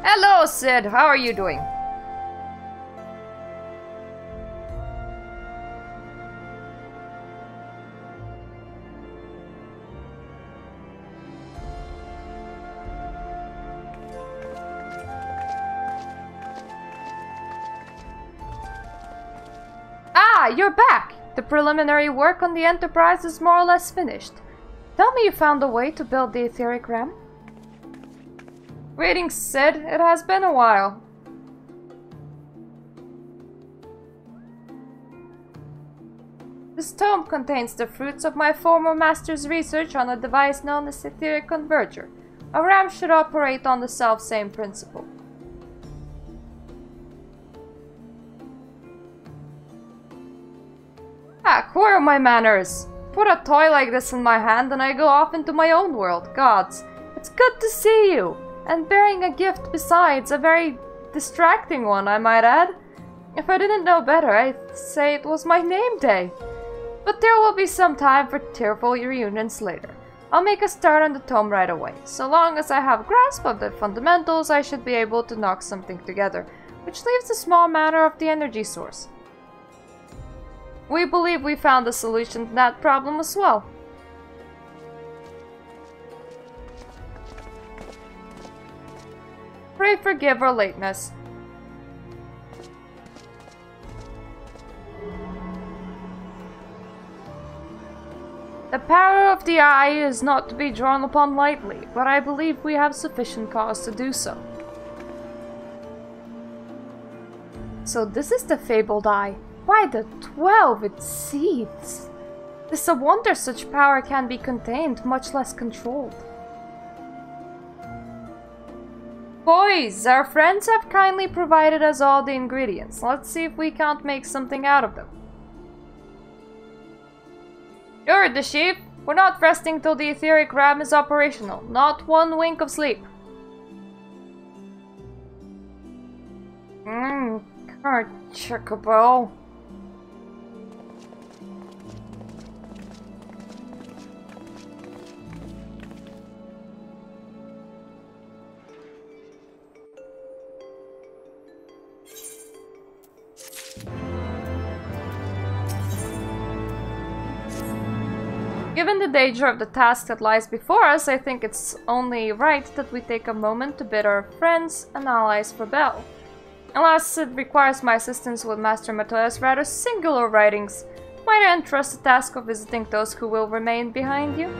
Hello, Sid. How are you doing? You're back! The preliminary work on the Enterprise is more or less finished. Tell me you found a way to build the etheric ram? Greetings, Sid. It has been a while. This tome contains the fruits of my former master's research on a device known as Etheric Converger. A ram should operate on the self-same principle. Where are my manners? Put a toy like this in my hand and I go off into my own world. Gods, it's good to see you! And bearing a gift besides, a very distracting one, I might add. If I didn't know better, I'd say it was my name day. But there will be some time for tearful reunions later. I'll make a start on the tome right away. So long as I have grasp of the fundamentals, I should be able to knock something together, which leaves the small matter of the energy source. We believe we found a solution to that problem as well. Pray forgive our lateness. The power of the eye is not to be drawn upon lightly, but I believe we have sufficient cause to do so. So this is the fabled eye. By the 12, it seethes. It's a wonder such power can be contained, much less controlled. Boys, our friends have kindly provided us all the ingredients. Let's see if we can't make something out of them. You're the chief. We're not resting till the etheric ram is operational. Not one wink of sleep. Gubal. Given the danger of the task that lies before us, I think it's only right that we take a moment to bid our friends and allies farewell. Unless it requires my assistance with Master Matoya's rather singular writings, might I entrust the task of visiting those who will remain behind you?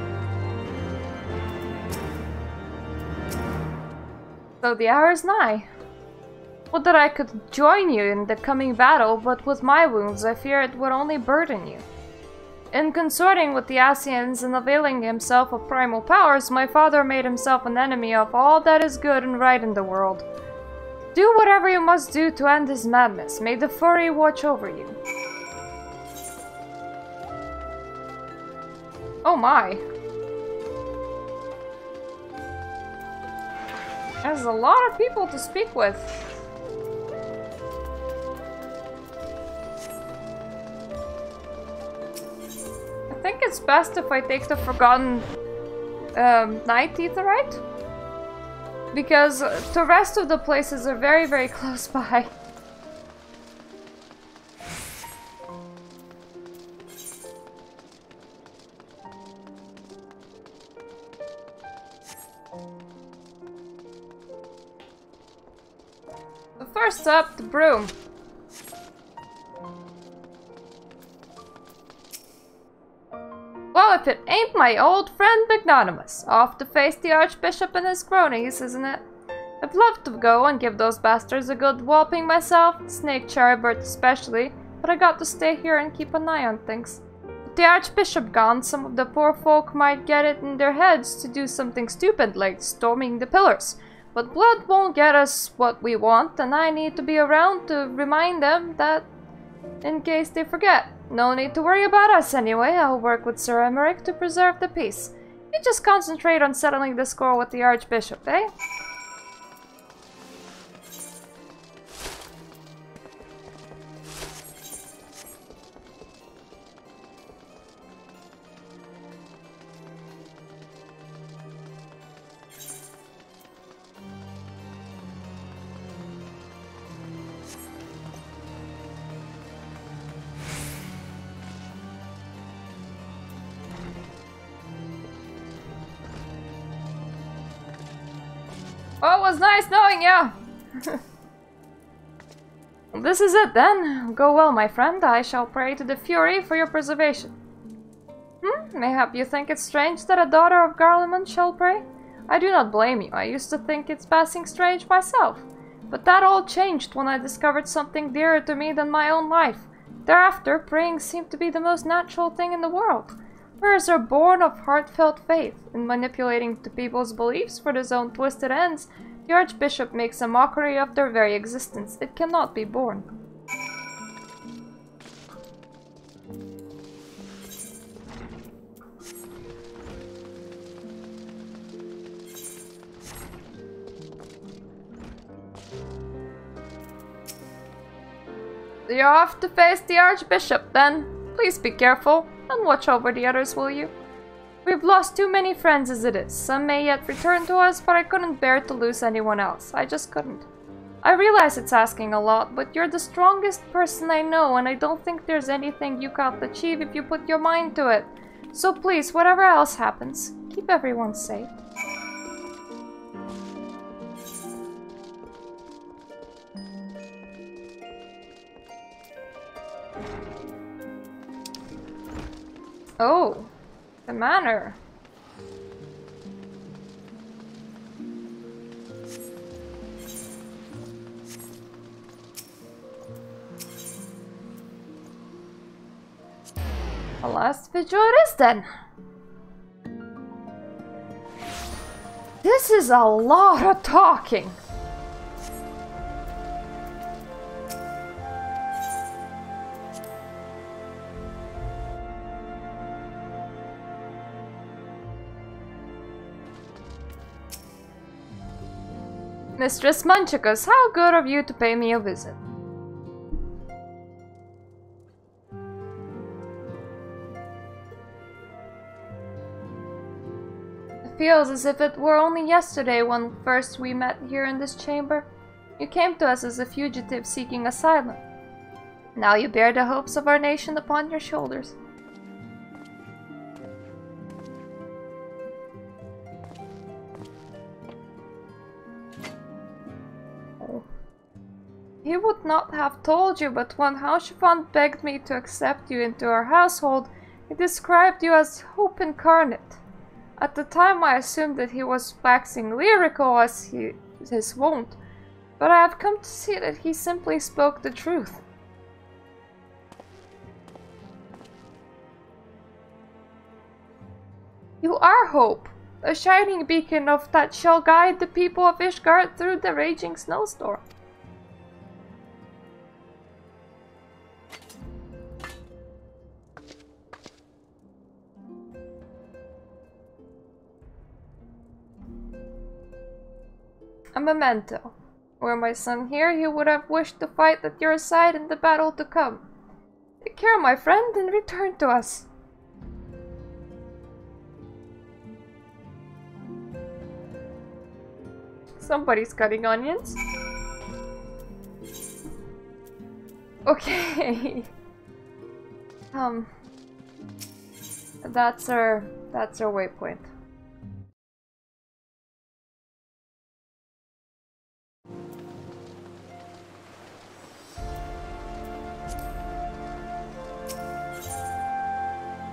So the hour is nigh. Would that I could join you in the coming battle, but with my wounds I fear it would only burden you. In consorting with the Asians and availing himself of primal powers, my father made himself an enemy of all that is good and right in the world. Do whatever you must do to end his madness. May the Fury watch over you. Oh my. There's a lot of people to speak with. I think it's best if I take the Forgotten Night Aetherite, because the rest of the places are very, very close by. So first up, the broom. Well, if it ain't my old friend Magnanimous, off to face the Archbishop and his cronies, isn't it? I'd love to go and give those bastards a good whopping myself, Snake Cherrybird especially, but I got to stay here and keep an eye on things. With the Archbishop gone, some of the poor folk might get it in their heads to do something stupid like storming the pillars. But blood won't get us what we want, and I need to be around to remind them that, in case they forget. No need to worry about us anyway. I'll work with Sir Emmerich to preserve the peace. You just concentrate on settling the score with the Archbishop, eh? Oh, it was nice knowing you! This is it then. Go well, my friend. I shall pray to the Fury for your preservation. Mayhap you think it strange that a daughter of Garlemald shall pray? I do not blame you. I used to think it's passing strange myself. But that all changed when I discovered something dearer to me than my own life. Thereafter, praying seemed to be the most natural thing in the world. Prayers are born of heartfelt faith. In manipulating the people's beliefs for his own twisted ends, the Archbishop makes a mockery of their very existence. It cannot be borne. You're off to face the Archbishop, then. Please be careful, and watch over the others, will you? We've lost too many friends as it is. Some may yet return to us, but I couldn't bear to lose anyone else. I just couldn't. I realize it's asking a lot, but you're the strongest person I know, and I don't think there's anything you can't achieve if you put your mind to it. So please, whatever else happens, keep everyone safe. Oh, the manor. The last vigil it is then. This is a lot of talking. Mistress Munchicus, how good of you to pay me a visit. It feels as if it were only yesterday when first we met here in this chamber. You came to us as a fugitive seeking asylum. Now you bear the hopes of our nation upon your shoulders. He would not have told you, but when Haushavant begged me to accept you into our household, he described you as hope incarnate. At the time I assumed that he was waxing lyrical as his wont, but I have come to see that he simply spoke the truth. You are hope, a shining beacon of that shall guide the people of Ishgard through the raging snowstorm. A memento. Were my son here, he would have wished to fight at your side in the battle to come. Take care, my friend, and return to us. Somebody's cutting onions. Okay. That's our waypoint.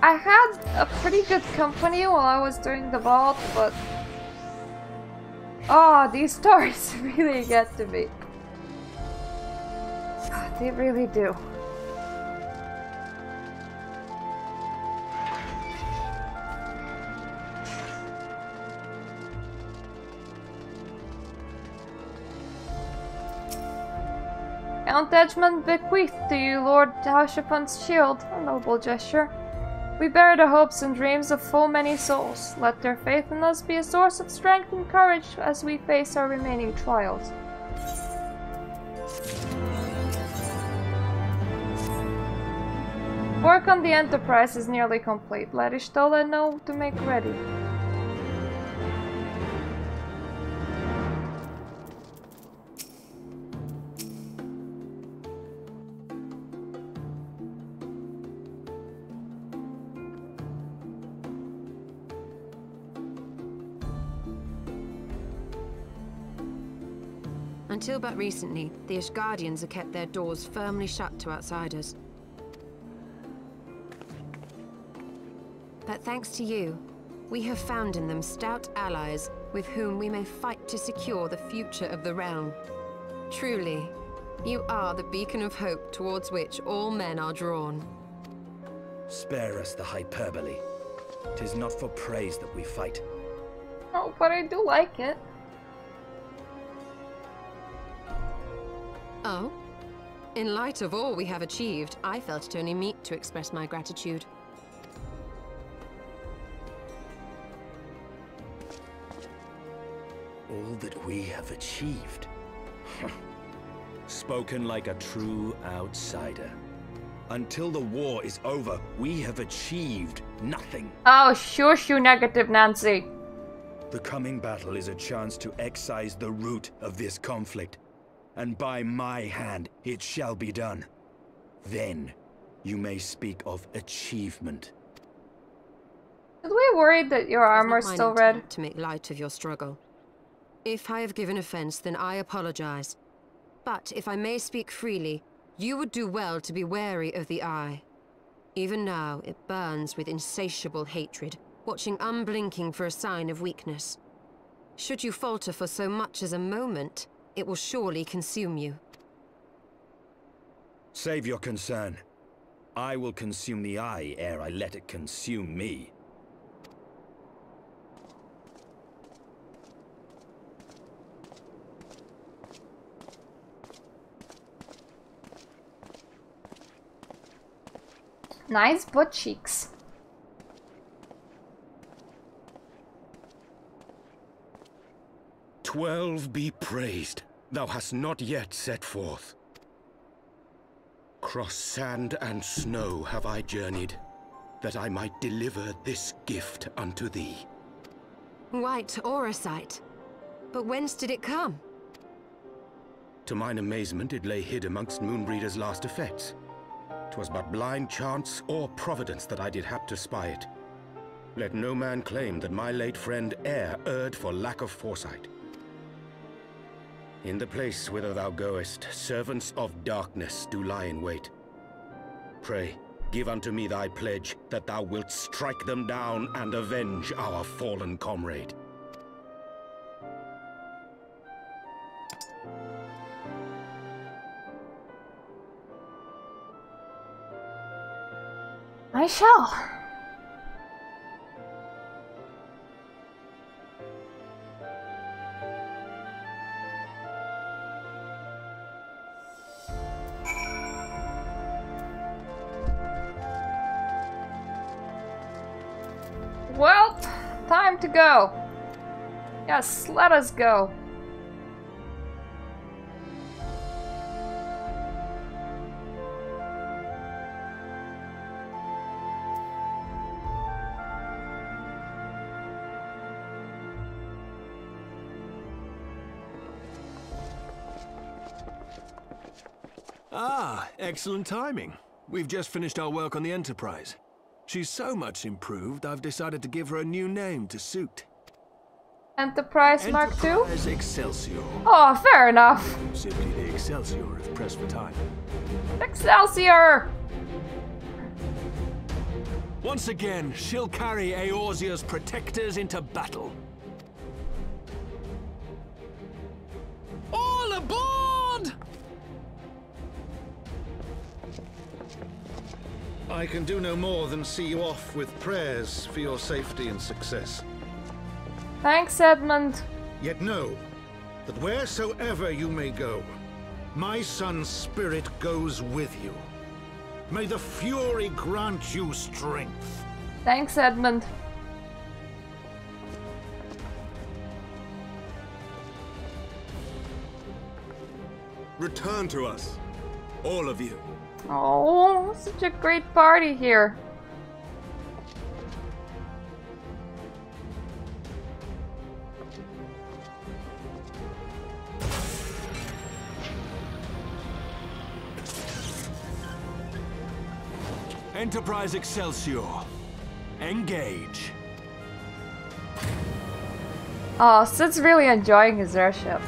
I had a pretty good company while I was doing the vault, but oh, these stories really get to me. They really do. Count Edgemund bequeathed to you Lord Haushavant's shield, a noble gesture. We bear the hopes and dreams of full many souls. Let their faith in us be a source of strength and courage as we face our remaining trials. Work on the Enterprise is nearly complete. Let Ishtola know to make ready. Until but recently, the Ishgardians have kept their doors firmly shut to outsiders. But thanks to you, we have found in them stout allies with whom we may fight to secure the future of the realm. Truly, you are the beacon of hope towards which all men are drawn. Spare us the hyperbole. 'Tis not for praise that we fight. Oh, but I do like it. Oh? In light of all we have achieved, I felt it only meet to express my gratitude. All that we have achieved? Spoken like a true outsider. Until the war is over, we have achieved nothing. Oh, shush you, negative Nancy. The coming battle is a chance to excise the root of this conflict. And by my hand, it shall be done. Then, you may speak of achievement. Should we worry that your armor's still red? To make light of your struggle. If I have given offense, then I apologize. But if I may speak freely, you would do well to be wary of the Eye. Even now, it burns with insatiable hatred, watching unblinking for a sign of weakness. Should you falter for so much as a moment, it will surely consume you. Save your concern. I will consume the Eye ere I let it consume me. Nice butt cheeks. "12 be praised, thou hast not yet set forth. Cross sand and snow have I journeyed, that I might deliver this gift unto thee." White Eorzea. But whence did it come? To mine amazement, it lay hid amongst Moonbreeder's last effects. 'Twas but blind chance or providence that I did hap to spy it. Let no man claim that my late friend e'er erred for lack of foresight. In the place whither thou goest, servants of darkness do lie in wait. Pray, give unto me thy pledge that thou wilt strike them down and avenge our fallen comrade. I shall. Well, time to go. Yes, let us go. Ah, excellent timing. We've just finished our work on the Enterprise. She's so much improved, I've decided to give her a new name to suit. Enterprise Mark II? Enterprise Excelsior. Oh, fair enough. Simply the Excelsior if pressed for time. Excelsior! Once again, she'll carry Eorzea's protectors into battle. All aboard! I can do no more than see you off with prayers for your safety and success. Thanks, Edmund. Yet know that wheresoever you may go, my son's spirit goes with you. May the Fury grant you strength. Thanks, Edmund. Return to us, all of you. Oh, such a great party here. Enterprise Excelsior, engage. Oh, Sid's really enjoying his airship.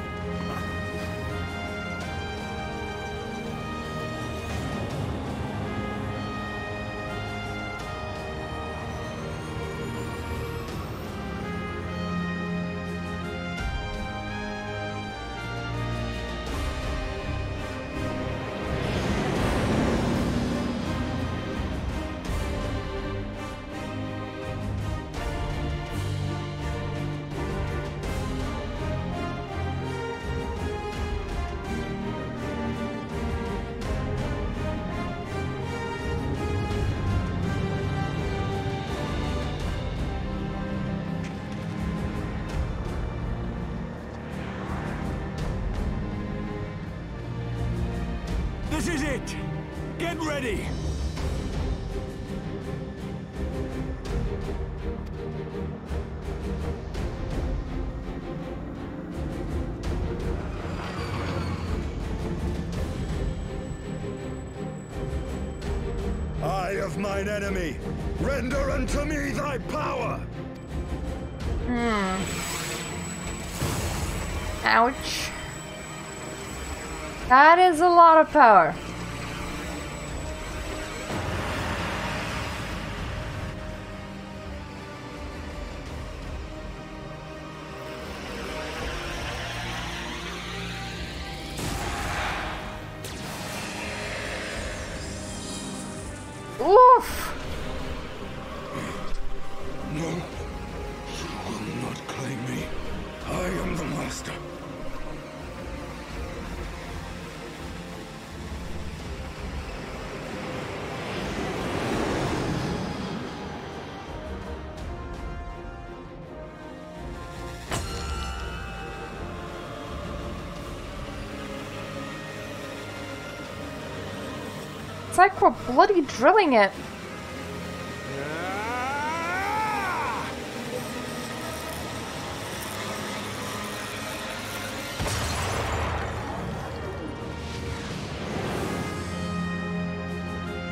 This is it! Get ready! Eye of mine enemy, render unto me thy power! Ouch. That is a lot of power. Oof! No, you will not claim me. I am the master. It's like we're bloody drilling it.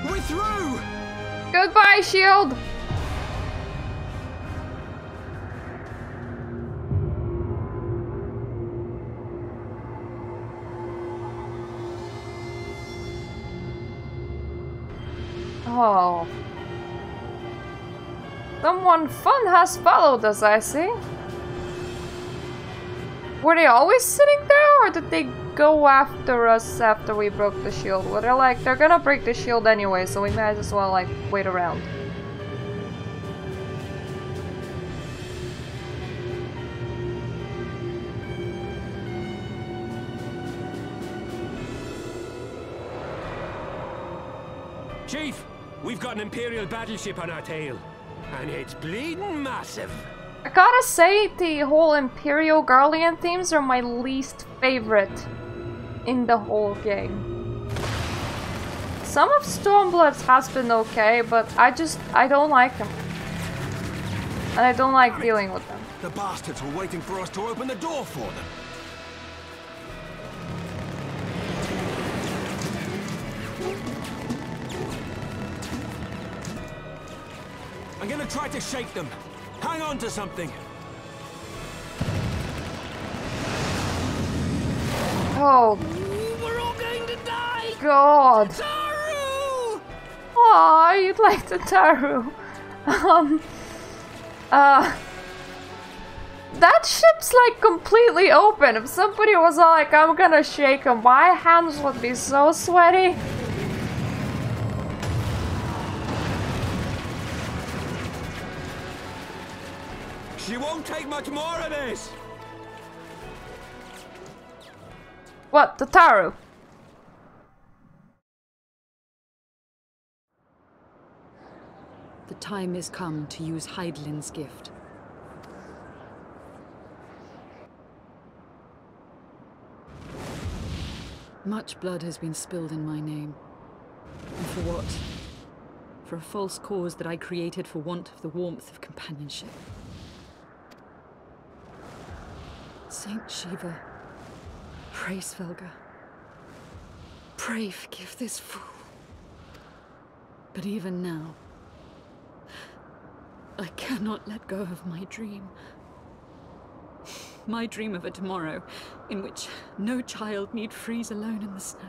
We're through! Goodbye, shield! Oh. Someone fun has followed us, I see. Were they always sitting there, or did they go after us after we broke the shield? Were they like, they're gonna break the shield anyway, so we might as well, like, wait around. Chief, we've got an Imperial battleship on our tail. And it's bleeding massive. I gotta say, the whole Imperial Guardian themes are my least favorite in the whole game. Some of Stormblood's has been okay, but I don't like them. And I don't like dealing with them. The bastards were waiting for us to open the door for them. I'm gonna try to shake them. Hang on to something. Oh. We're all going to die! God. Taru! Aw, you'd like the Taru. That ship's like completely open. If somebody was all like, I'm gonna shake him, my hands would be so sweaty. She won't take much more of this! What, the Taru? The time has come to use Hydaelyn's gift. Much blood has been spilled in my name. And for what? For a false cause that I created for want of the warmth of companionship. Saint Shiva, pray Svelga. Pray forgive this fool. But even now, I cannot let go of my dream. My dream of a tomorrow in which no child need freeze alone in the snow.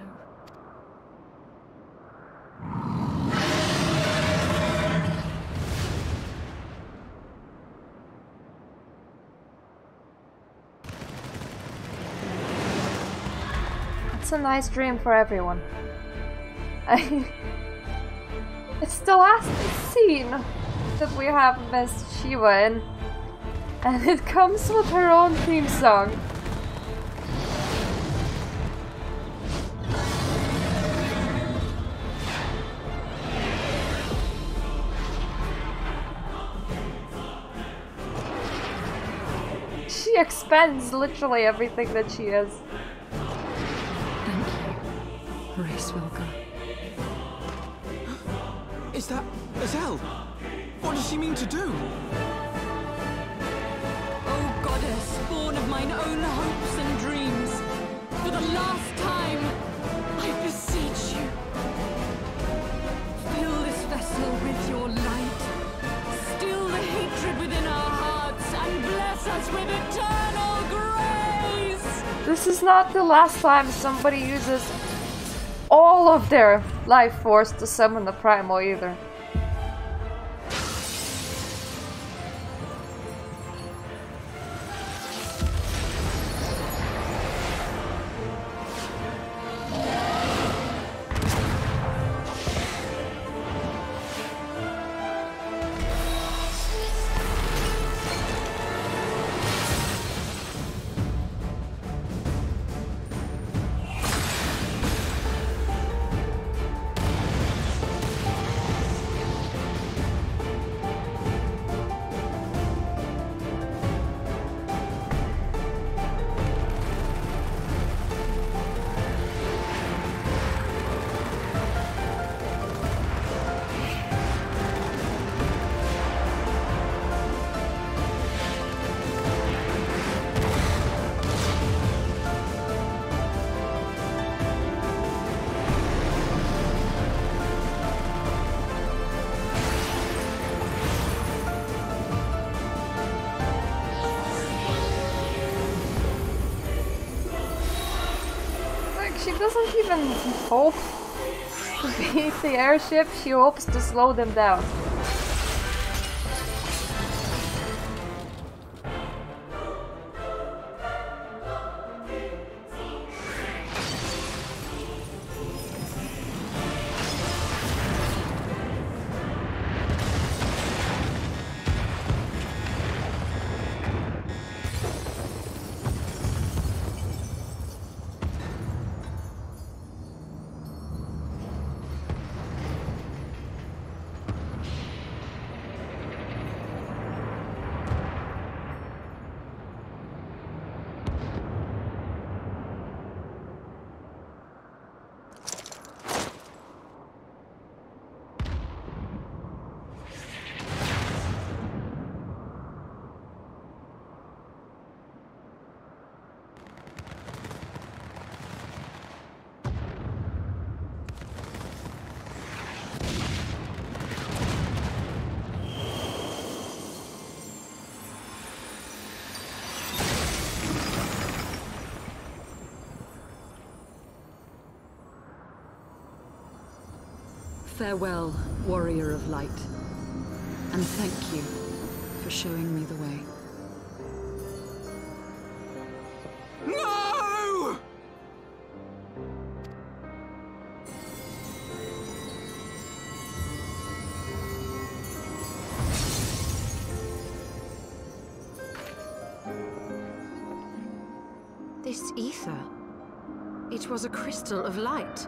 It's a nice dream for everyone. It's the last scene that we have Miss Shiva in, and it comes with her own theme song. She expends literally everything that she is. Race Velka. Is that Azelle? What does she mean to do? Oh goddess, born of mine own hopes and dreams, for the last time, I beseech you. Fill this vessel with your light. Still the hatred within our hearts and bless us with eternal grace! This is not the last time somebody uses all of their life force to summon the primal either. She doesn't even hope to beat the airship, she hopes to slow them down. Farewell, warrior of light, and thank you for showing me the way. No! This ether. It was a crystal of light.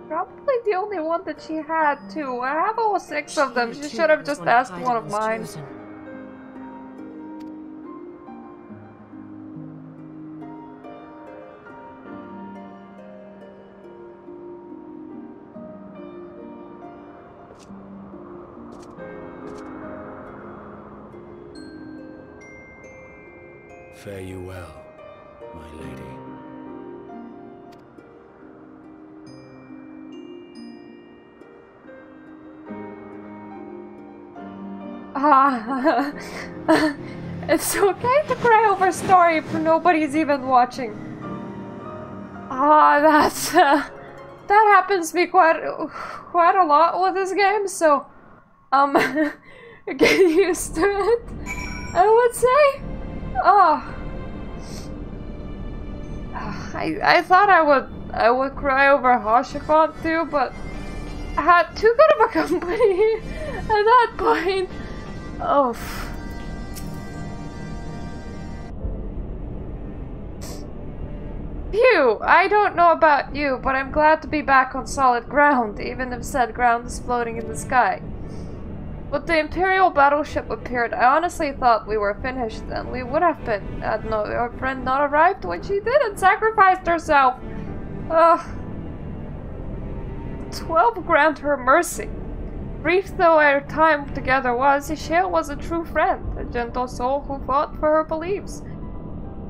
Probably the only one that she had too. I have all 6 of them. She should have just asked one of mine. Fare you well, my lady. It's okay to cry over a story if nobody's even watching. That happens to me quite a lot with this game, so get used to it, I would say. I thought I would cry over Hashifant too, but I had too good of a company at that point. Oh. Phew, I don't know about you, but I'm glad to be back on solid ground, even if said ground is floating in the sky. But the Imperial battleship appeared. I honestly thought we were finished then. We would have been had our friend not arrived when she did and sacrificed herself. Ugh. 12 grant her mercy. Brief though our time together was, Ishale was a true friend, a gentle soul who fought for her beliefs.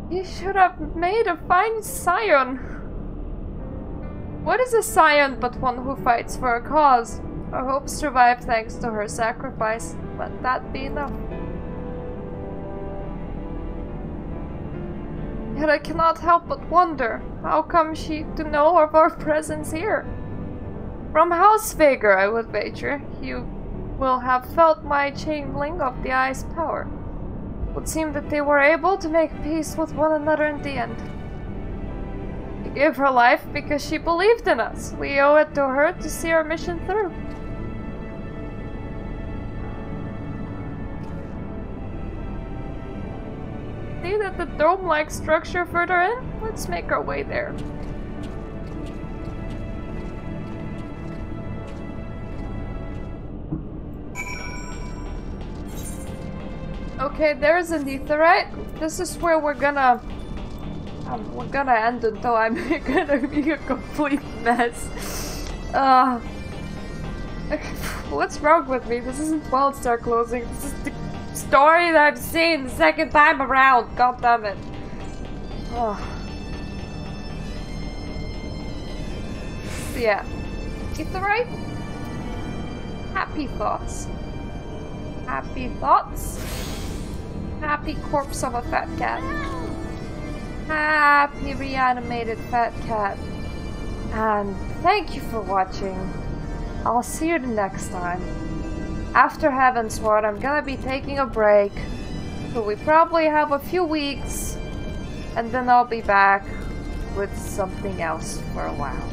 He should have made a fine scion. What is a scion but one who fights for a cause? Our hopes survived thanks to her sacrifice. Let that be enough. Yet I cannot help but wonder, how come she to know of our presence here? From House Vager, I would wager, you will have felt my channeling of the Eye's power. It would seem that they were able to make peace with one another in the end. She gave her life because she believed in us. We owe it to her to see our mission through. See that the dome-like structure further in? Let's make our way there. Okay, there's a netherite. This is where we're gonna end until I'm gonna be a complete mess. What's wrong with me? This isn't Wildstar closing. This is the story that I've seen the second time around. God damn it. So yeah. Netherite? Happy thoughts. Happy thoughts. Happy corpse of a fat cat. Happy reanimated fat cat. And thank you for watching. I'll see you the next time. After Heavensward, I'm gonna be taking a break. So we probably have a few weeks. And then I'll be back with something else for a while.